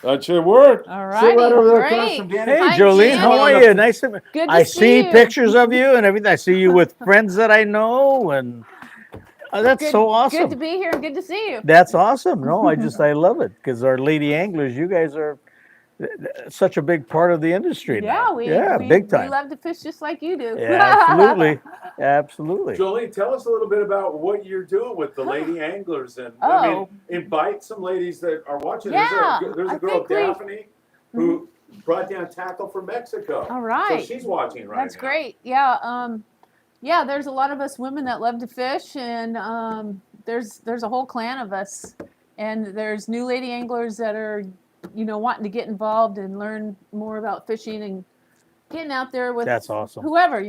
That should work. All Sit right righty, over there great. across from Danny. Hey, Hi, Jolene, how are Danny. you? Nice to meet you. Good to I see see you. pictures of you and everything. I see you with friends that I know, and that's Good, so awesome. Good to be here and good to see you. That's awesome. No, I love it because our lady anglers, you guys are such a big part of the industry now. We big time. We love to fish just like you do. Yeah, absolutely, absolutely. Jolene, tell us a little bit about what you're doing with the lady anglers, and Oh. invite some ladies that are watching. Yeah, There's a I girl, think we- Daphne, who brought down tackle from Mexico. All right. So she's watching right That's now. great. Yeah. Yeah. There's a lot of us women that love to fish, and there's a whole clan of us, and there's new lady anglers that are, wanting to get involved and learn more about fishing and getting out there with That's awesome. whoever.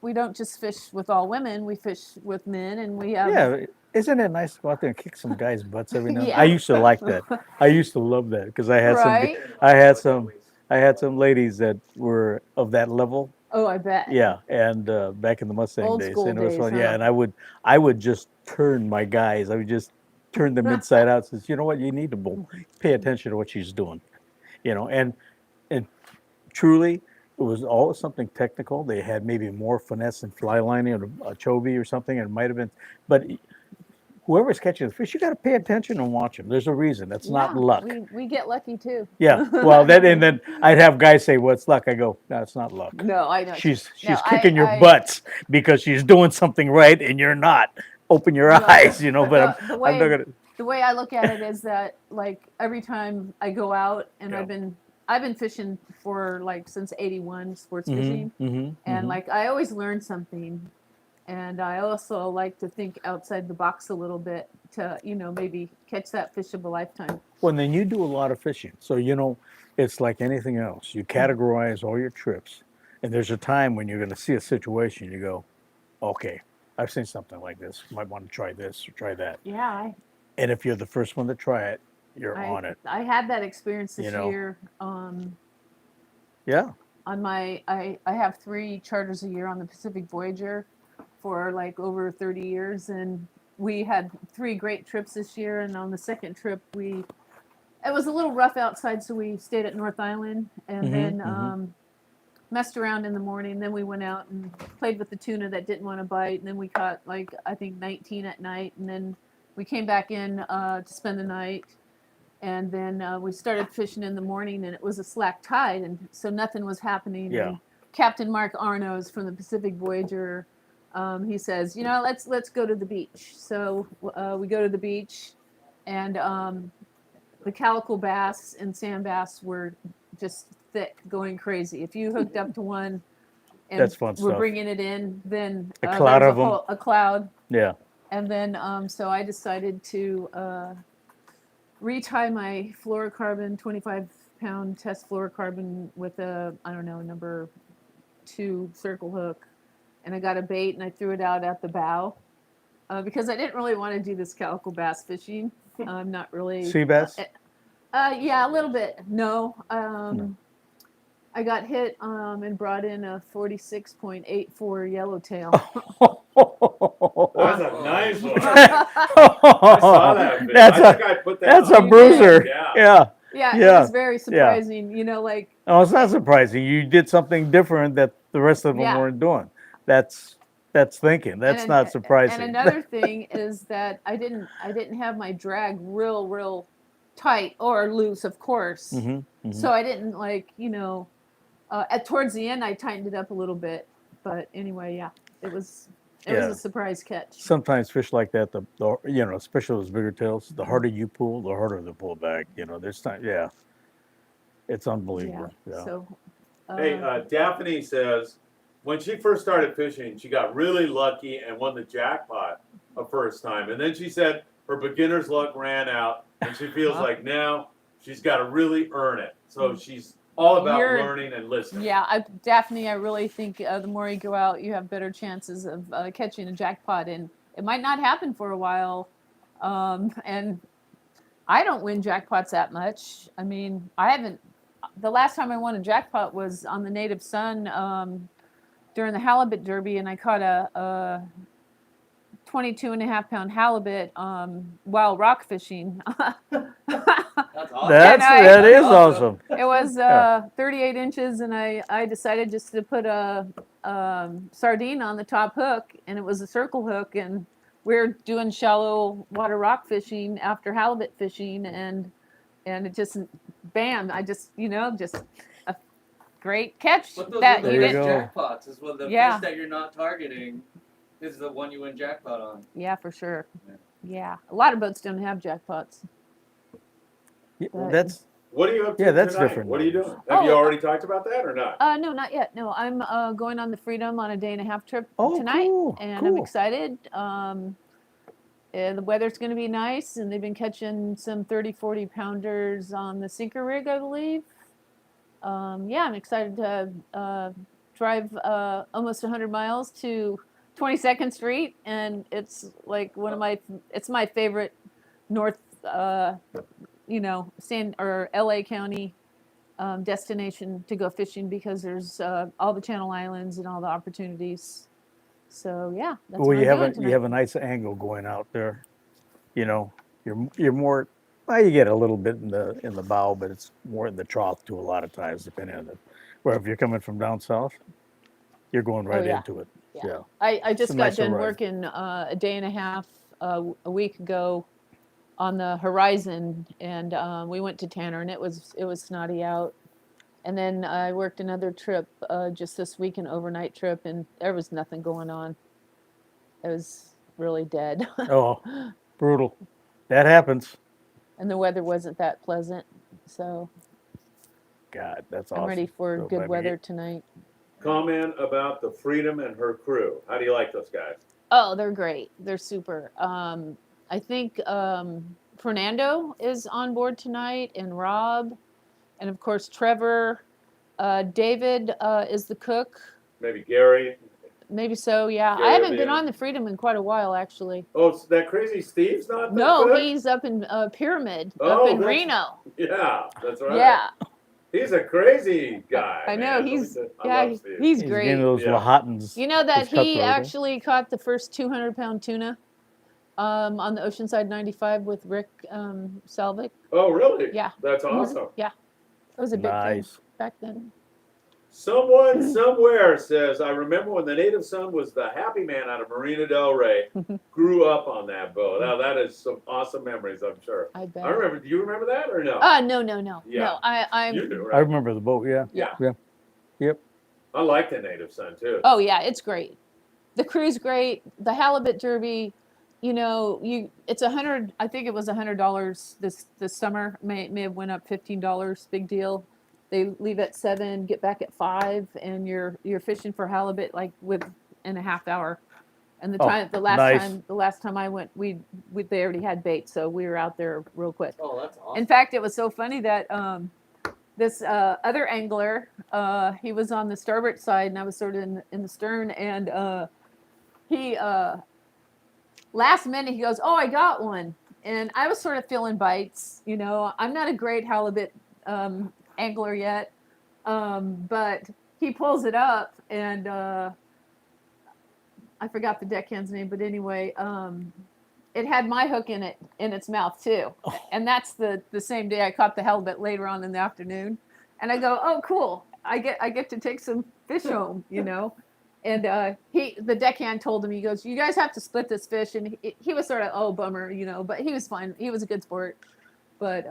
We don't just fish with all women. We fish with men, and we have. Yeah, isn't it nice to go out there and kick some guys' butts every now and then? Yeah. I used to like that. I used to love that because I had Right? I had some ladies that were of that level. Oh, I bet. Yeah, and back in the Mustang Old days, school and it was days, fun. huh? Yeah, and I would just turn my guys. I would just turn them inside out. Says, you know what, you need to pay attention to what she's doing, and truly, it was always something technical. They had maybe more finesse and fly lining or a chovy or something. And it might have been, but whoever's catching the fish, you got to pay attention and watch them. There's a reason. That's not Yeah, luck. We get lucky too. Yeah. Well, then I'd have guys say, "Well, it's luck." I go, "No, it's not luck. No, I know. She's No, kicking your I- butts because she's doing something right and you're not. Open your No. eyes, But The I'm not gonna. The way I look at it is that, like, every time I go out, and Yeah. I've been fishing for since '81, sports fishing, and I always learn something, and I also like to think outside the box a little bit to maybe catch that fish of a lifetime. Well, then you do a lot of fishing, so it's like anything else. You categorize all your trips, and there's a time when you're going to see a situation. You go, okay, I've seen something like this. Might want to try this or try that. Yeah, And if you're the first one to try it, you're I on it. I had that experience this You know. year. Yeah. On I have 3 charters a year on the Pacific Voyager for over 30 years, and we had 3 great trips this year. And on the second trip, it was a little rough outside, so we stayed at North Island, and then messed around in the morning. Then we went out and played with the tuna that didn't want to bite, and then we caught I think 19 at night, and then we came back in to spend the night. And then we started fishing in the morning, and it was a slack tide, and so nothing was happening. Yeah. And Captain Mark Arnos from the Pacific Voyager, he says, let's go to the beach. So we go to the beach, and the calico bass and sand bass were just thick, going crazy. If you hooked up to one and That's fun we're stuff. bringing it in, then A there cloud was of 'em. a cloud. Yeah. And then, so I decided to retie my fluorocarbon, 25-pound test fluorocarbon with a, I don't know, number 2 circle hook. And I got a bait and I threw it out at the bow because I didn't really want to do this calico bass fishing. I'm not really. Sea bass? Yeah, a little bit. No. I got hit and brought in a 46.84 yellowtail. That's a nice one. I saw that. Video. That's I a- think I put that. That's on. a bruiser. Yeah. Yeah. Yeah, Yeah, it was very surprising. You know, like No, it's not surprising. You did something different that the rest of them Yeah. weren't doing. That's thinking. That's and- not surprising. And another thing is that I didn't have my drag real tight or loose, of course. Mm-hmm. So I didn't at towards the end I tightened it up a little bit. But anyway, yeah, it was Yeah. a surprise catch. Sometimes fish like that, the especially those bigger tails, the harder you pull, the harder they pull back. There's time. Yeah, it's unbelievable. Yeah. So. Hey, Daphne says when she first started fishing, she got really lucky and won the jackpot a first time. And then she said her beginner's luck ran out, and she feels like now she's got to really earn it. So she's all about learning and listening. Yeah, Daphne, I really think the more you go out, you have better chances of catching a jackpot. And it might not happen for a while. And I don't win jackpots that much. I mean, I haven't. The last time I won a jackpot was on the Native Sun during the halibut derby, and I caught a 22.5-pound halibut while rock fishing. That's awesome. That is awesome. It was 38 inches, and I decided just to put a sardine on the top hook, and it was a circle hook, and we're doing shallow water rock fishing after halibut fishing, and it just, bam, I just a great catch. But those That are the There you best go. jackpots. Is when the Yeah. fish that you're not targeting is the one you win jackpot on. Yeah, for sure. Yeah. Yeah, a lot of boats don't have jackpots. Yeah, But- that's What are you up to Yeah, that's tonight? different. What are you doing? Have you Oh, already talked about that or not? No, not yet. No, I'm going on the Freedom on a 1.5-day trip Oh, tonight, cool, and I'm cool. excited. The weather's going to be nice, and they've been catching some 30, 40 pounders on the sinker rig, I believe. Yeah, I'm excited to drive almost 100 miles to 22nd Street, and it's like it's my favorite north, LA County destination to go fishing because there's all the Channel Islands and all the opportunities. So yeah, that's well. what You I'm doing you tonight. have a nice angle going out there. You're more. Well, you get a little bit in the bow, but it's more in the trough too a lot of times, depending on where if you're coming from down south, you're going right yeah. into it. Yeah. Yeah. I just a got nicer done ride. working a day and a half a week ago on the horizon, and we went to Tanner, and it was snotty out. And then I worked another trip just this week, an overnight trip, and there was nothing going on. It was really dead, Oh, brutal. That happens. and the weather wasn't that pleasant. So God, that's awesome. I'm ready for So, I good mean, weather tonight. Comment about the Freedom and her crew. How do you like those guys? Oh, they're great. They're super. I think Fernando is on board tonight, and Rob, and of course Trevor. David is the cook. Maybe Gary. Maybe so. Yeah, Gary I haven't will be been in. on the Freedom in quite a while, actually. Oh, so that crazy Steve's not that No, good? he's up in Pyramid, Oh, up in that's- Reno. Yeah, that's right. Yeah, He's a crazy guy. I know. man. Let me He's tell you, I yeah, love Steve. he's He's great. getting those Yeah. Lahotans. You know that Those he cutthroat, huh? actually caught the first 200-pound tuna on the Oceanside 95 with Rick Salvik. Oh, really? Yeah. That's awesome. Yeah, it was a big thing Nice. back then. Someone somewhere says, I remember when the Native Son was the happy man out of Marina Del Rey, grew up on that boat. Now, that is some awesome memories, I'm sure. I bet. I remember. Do you remember that or no? No. Yeah. No, I'm. You do, I right? remember the boat. Yeah. Yeah. Yep. I like the Native Son, too. Oh yeah, it's great. The crew's great. The halibut derby, it's I think it was $100 this summer. May have went up $15. Big deal. they leave at 7, get back at 5, and you're fishing for halibut like within a half hour. And the nice. last time I went, they already had bait, so we were out there real quick. Oh, that's awesome. In fact, it was so funny that this other angler, he was on the starboard side, and I was sort of in the stern, and he last minute he goes, "Oh, I got one," and I was sort of feeling bites. You know, I'm not a great halibut angler yet, but he pulls it up, and I forgot the deckhand's name, but anyway, it had my hook in its mouth too, and that's the same day I caught the halibut later on in the afternoon, and I go, "Oh, cool! I get to take some fish home," you know. And the deckhand told him, he goes, "You guys have to split this fish," and he was sort of, "Oh, bummer," you know, but he was fine. He was a good sport. But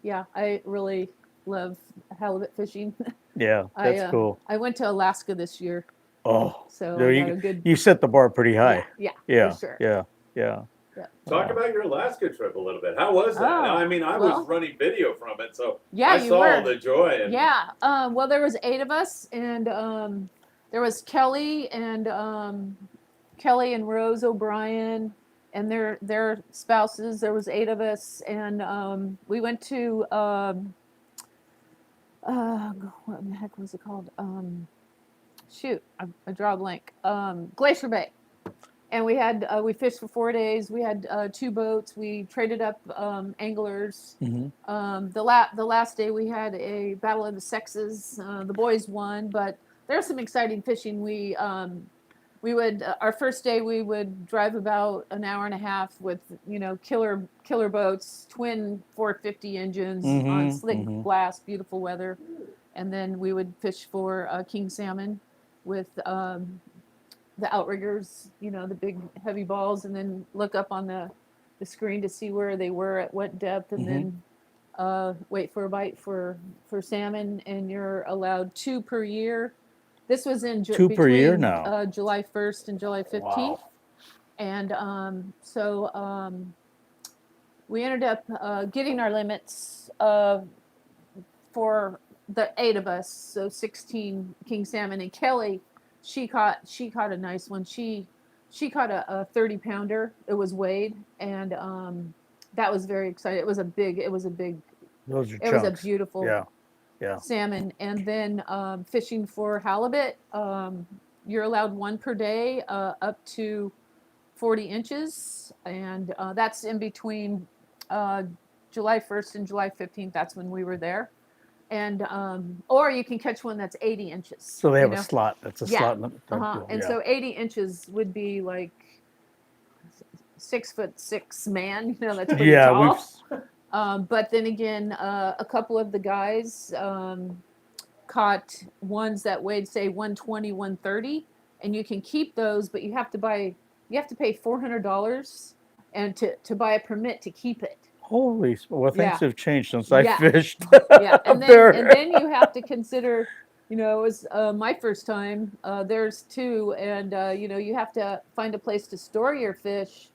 yeah, I really love halibut fishing. Yeah, that's cool. I went to Alaska this year. Oh, So there I got a good. you set the bar pretty high. Yeah, for sure. Yeah. Talk about your Alaska trip a little bit. How was that? I mean, I was running video from it, so I saw all the joy. And... Yeah. Well, there was 8 of us, and there was Kelly and Rose O'Brien and their spouses. There was 8 of us, and we went to what the heck was it called? Shoot, I draw a blank. Glacier Bay. And we had we fished for 4 days. We had 2 boats. We traded up anglers. Mm-hmm. The last day we had a battle of the sexes. The boys won, but there's some exciting fishing. We would our first day we would drive about an hour and a half with killer boats, twin 450 engines on slick glass, beautiful weather, and then we would fish for king salmon with the outriggers, the big heavy balls, and then look up on the screen to see where they were at what depth, and then wait for a bite for salmon. And you're allowed 2 per year. This was in 2 per year now. July 1st and July 15th. Wow. And so we ended up getting our limits for the 8 of us, so 16 king salmon. And Kelly, she caught a nice one. She caught a 30-pounder. It was weighed, and that was very exciting. It was a big. Those are it chunks. was a beautiful yeah. salmon. And then fishing for halibut, you're allowed 1 per day up to 40 inches, and that's in between July 1st and July 15th. That's when we were there. And or you can catch one that's 80 inches. So they have a slot. That's a slot limit. And so 80 inches would be like 6'6" man. That's pretty tall. But then again, a couple of the guys caught ones that weighed, say, 120, 130, and you can keep those, but you have to pay $400 and to buy a permit to keep it. Holy, well, things have changed since I fished. And then you have to consider, it was my first time. There's 2, and you have to find a place to store your fish.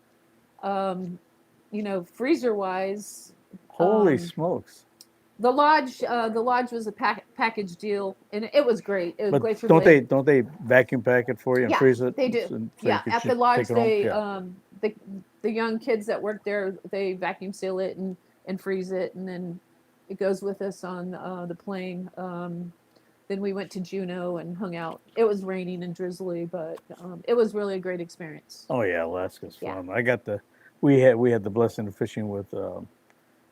Freezer wise. Holy smokes! The lodge was a package deal, and it was great. It was great for don't they vacuum pack it for you and freeze it? They do. So at the lodge, the young kids that work there, they vacuum seal it and freeze it, and then it goes with us on the plane. Then we went to Juneau and hung out. It was raining and drizzly, but it was really a great experience. Oh yeah, Alaska's fun. We had the blessing of fishing with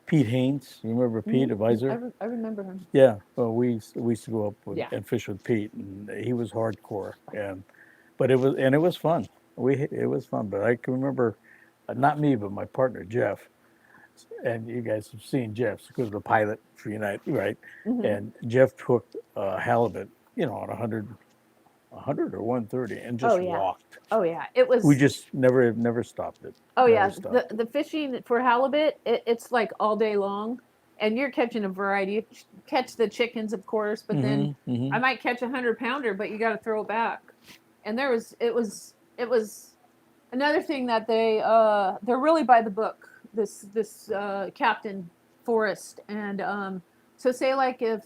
Pete Haynes. You remember Pete, advisor? I remember him. Yeah. Well, we used to go up and fish with Pete, and he was hardcore. But it was fun. It was fun. But I can remember, not me, but my partner Jeff. And you guys have seen Jeff because the pilot for Unite, right? Mm-hmm. And Jeff hooked halibut, on 100 or 130, and just walked. Oh yeah, it was. We just never stopped it. Oh yeah, the fishing for halibut, it's like all day long, and you're catching a variety. You catch the chickens, of course, but then I might catch a 100-pounder, but you got to throw it back. And it was another thing that they're really by the book. This Captain Forrest, and So say like if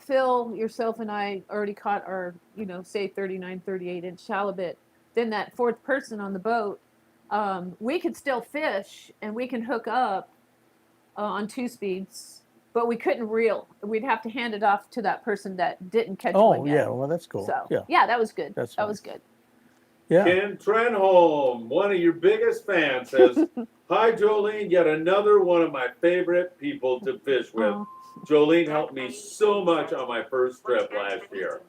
Phil, yourself, and I already caught our, say 39, 38-inch halibut, then that fourth person on the boat, we could still fish and we can hook up on 2 speeds, but we couldn't reel. We'd have to hand it off to that person that didn't catch one Oh, yet. yeah, well, that's cool. So Yeah, that was good. That's that fine. was good. yeah. Ken Trenholm, one of your biggest fans, says, "Hi, Jolene. Yet another one of my favorite people to fish with. Oh. Jolene helped me so much on my first trip last year."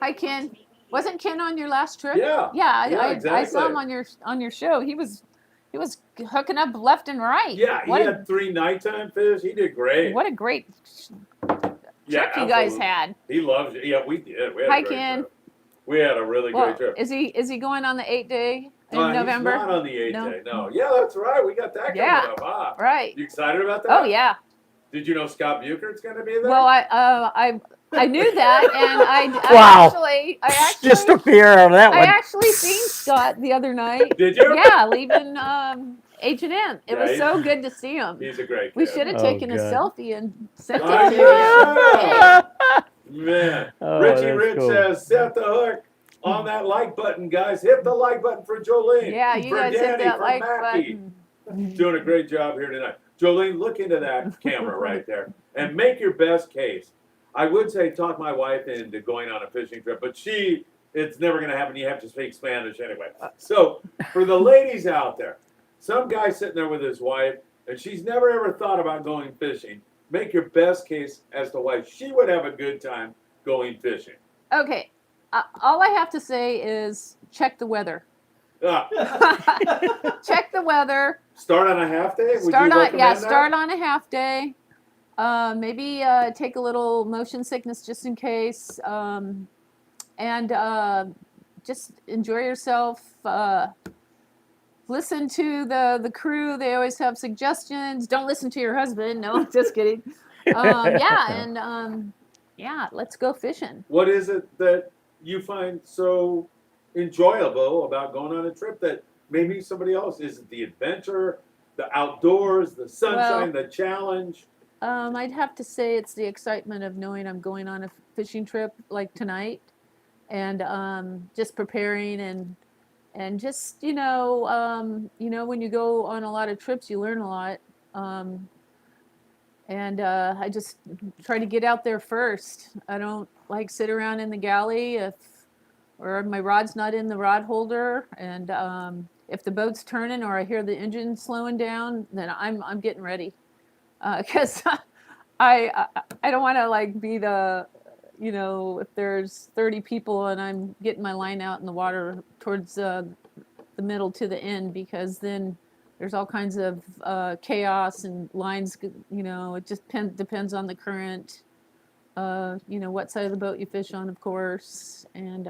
Hi, Ken. Wasn't Ken on your last trip? Yeah. Yeah, I exactly. saw him on your show. He was hooking up left and right. Yeah, he had 3 nighttime fish. He did great. What a great Yeah, trip you guys absolutely. had. He loves it. Yeah, we did. We had Hi, a great Ken. trip. We had a really Well, great trip. is he going on the 8-day in November? He's not on the 8th No? day. No. Yeah, that's right. We got that coming Yeah. up, huh? Right. You excited about that? Oh yeah. Did you know Scott Buchert's going to be there? Well, I knew that, and Wow. I Just actually took the air out of that I one. actually seen Scott the other night. Did you? Yeah, leaving H&M. It Yeah, was he's- so good to see him. He's a great kid. We should have Oh, taken a God. selfie and sent it I to know. Man. Oh, Richie that's Rich cool. says, set the hook on that like button, guys. Hit the like button for Jolene. you. Yeah, you for guys hit Danny, that for like Mackie. button. Doing a great job here tonight. Jolene, look into that camera right there and make your best case. I would say talk my wife into going on a fishing trip, but it's never going to happen. You have to speak Spanish anyway. So for the ladies out there, some guy sitting there with his wife, and she's never ever thought about going fishing. Make your best case as to why she would have a good time going fishing. Okay, all I have to say is check the weather. Ah, Check the weather. start on a half day? Would Start you on recommend that? start on a half day. Maybe take a little motion sickness just in case, and just enjoy yourself. Listen to the crew. They always have suggestions. Don't listen to your husband. No, just kidding. Yeah, let's go fishing. What is it that you find so enjoyable about going on a trip that maybe somebody else? Is it the adventure, the outdoors, the sunshine, the challenge? I'd have to say it's the excitement of knowing I'm going on a fishing trip like tonight, and just preparing and just when you go on a lot of trips, you learn a lot. I just try to get out there first. I don't like sit around in the galley or my rod's not in the rod holder, and if the boat's turning or I hear the engine slowing down, then I'm getting ready, because I don't want to like be the if there's 30 people and I'm getting my line out in the water towards the middle to the end, because then there's all kinds of chaos and lines. It just depends on the current. What side of the boat you fish on, of course. And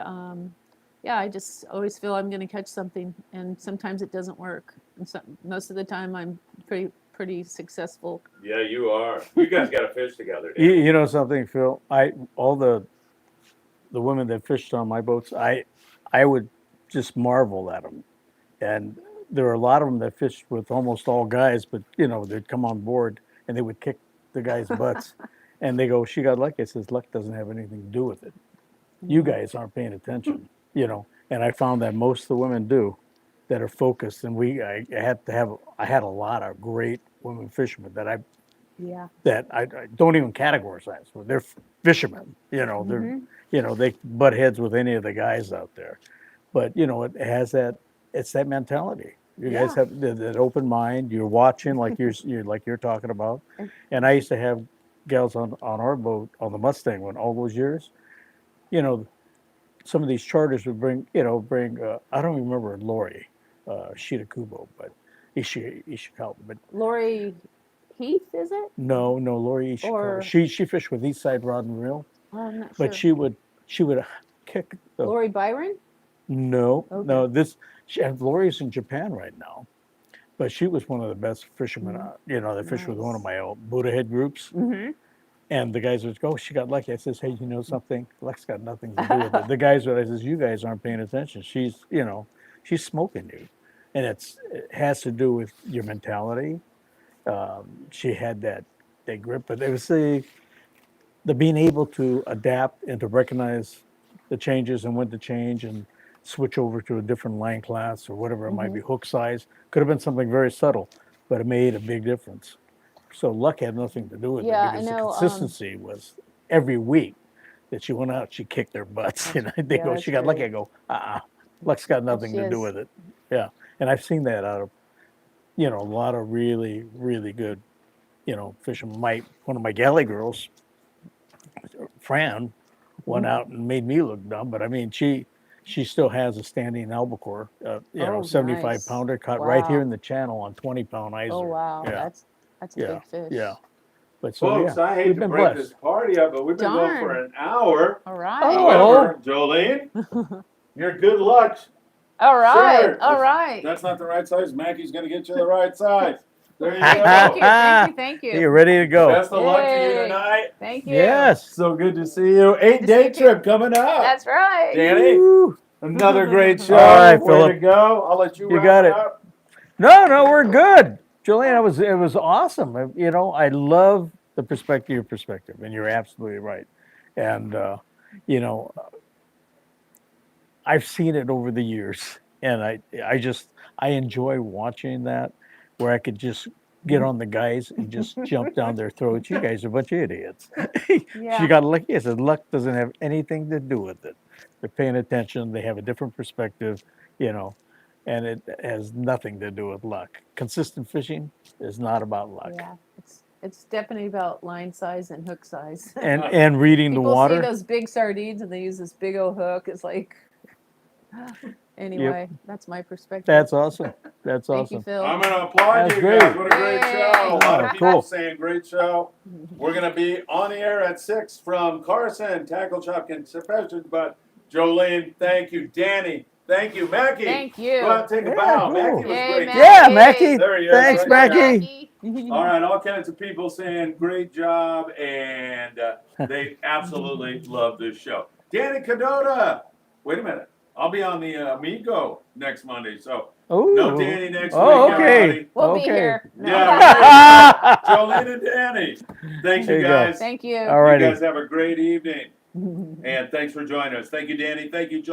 I just always feel I'm going to catch something, and sometimes it doesn't work. And most of the time, I'm pretty successful. Yeah, you are. You guys got to fish together. You know something, Phil? All the women that fished on my boats, I would just marvel at them. And there were a lot of them that fished with almost all guys, but they'd come on board and they would kick the guys' butts, and they go, "She got lucky." I says, "Luck doesn't have anything to do with it. You guys aren't paying attention, And I found that most of the women do, that are focused. And I had a lot of great women fishermen that I don't even categorize. They're fishermen, they butt heads with any of the guys out there. But it has it's that mentality. You guys have that open mind. You're watching like you're talking about. And I used to have gals on our boat on the Mustang when all those years. Some of these charters would bring I don't even remember Lori, Shitakubo, but Ishikawa, but Lori Heath, is it? no, Lori Ishikawa. Or- She fished with Eastside Rod and Reel, Oh, I'm not sure. but she would kick the Lori Byron? no. Okay. Lori's in Japan right now, but she was one of the best fishermen. That fished with one of my old Buddha head groups. Mm-hmm. And the guys would go, "Oh, she got lucky." I says, "Hey, you know something? Luck's got nothing to do with it." The guys would, I says, "You guys aren't paying attention. She's smoking you." And it has to do with your mentality, She had that grip, but it was the being able to adapt and to recognize the changes and when to change and switch over to a different line class or whatever it might be, hook size. Could have been something very subtle, but it made a big difference. So luck had nothing to do with Yeah, it I because the know, consistency was every week that she went out, she kicked their butts. And they yeah, go, that's she got lucky. great. I go, luck's got nothing she to do is. with it. Yeah. And I've seen that out of, a lot of really, really good, fishing. One of my galley girls, Fran, went out and made me look dumb. But I mean, she still has a standing albacore, Oh, 75 nice. pounder caught right here Wow. in the channel on 20-pound iser. Oh, wow. Yeah, That's a yeah, big fish. yeah. But so Folks, I hate we've to been break blessed. this party up, but we've been going for Darn. an hour. All right. Oh. However, Jolene, your good luck. All right. Sure. All right. That's not the right size. Mackey's going to get you the right size. There you Thank go. you. Thank you. Thank you. You're ready to go. Best of luck to you Yay. tonight. Thank you. Yes. So good to see you. 8-day to see you trip coming up. That's right. Danny, Woo. another great show. All right, Way Philip. to go. I'll let you You wrap got it it. up. No, we're good. Jolene, it was awesome. I love the your perspective, and you're absolutely right. And I've seen it over the years, and I enjoy watching that, where I could just get on the guys and just jump down their throats. You guys are a bunch of idiots. Yeah. She got lucky. I said, luck doesn't have anything to do with it. They're paying attention. They have a different perspective, and it has nothing to do with luck. Consistent fishing is not about luck. Yeah. It's definitely about line size and hook size. And reading the People water. see those big sardines and they use this big old hook. It's like, anyway, that's my perspective. That's awesome. That's Thank you, awesome. Phil. I'm going to applaud That's you great. guys. What a great Yay. show. A lot of Oh, people cool. saying great show. We're going to be on the air at 6 from Carson, Tackle Shop Confessions. But Jolene, thank you. Danny, thank you. Mackie, Thank you. go out and take a Yeah, bow. cool. Mackie was Yay, great. Mackie. Yeah, Mackie. There he is. Thanks, right there. Mackie. All right, all kinds of people saying great job, and they absolutely love this show. Danny Kadota. Wait a minute. I'll be on the Amigo next Monday, so Oh, no Danny next oh, week, okay. everybody. We'll be Okay. here. No. Yeah, Jolene and Danny. Thanks, There you you go. guys. Thank you. All You righty. guys have a great evening, and thanks for joining us. Thank you, Danny. Thank you, Joel.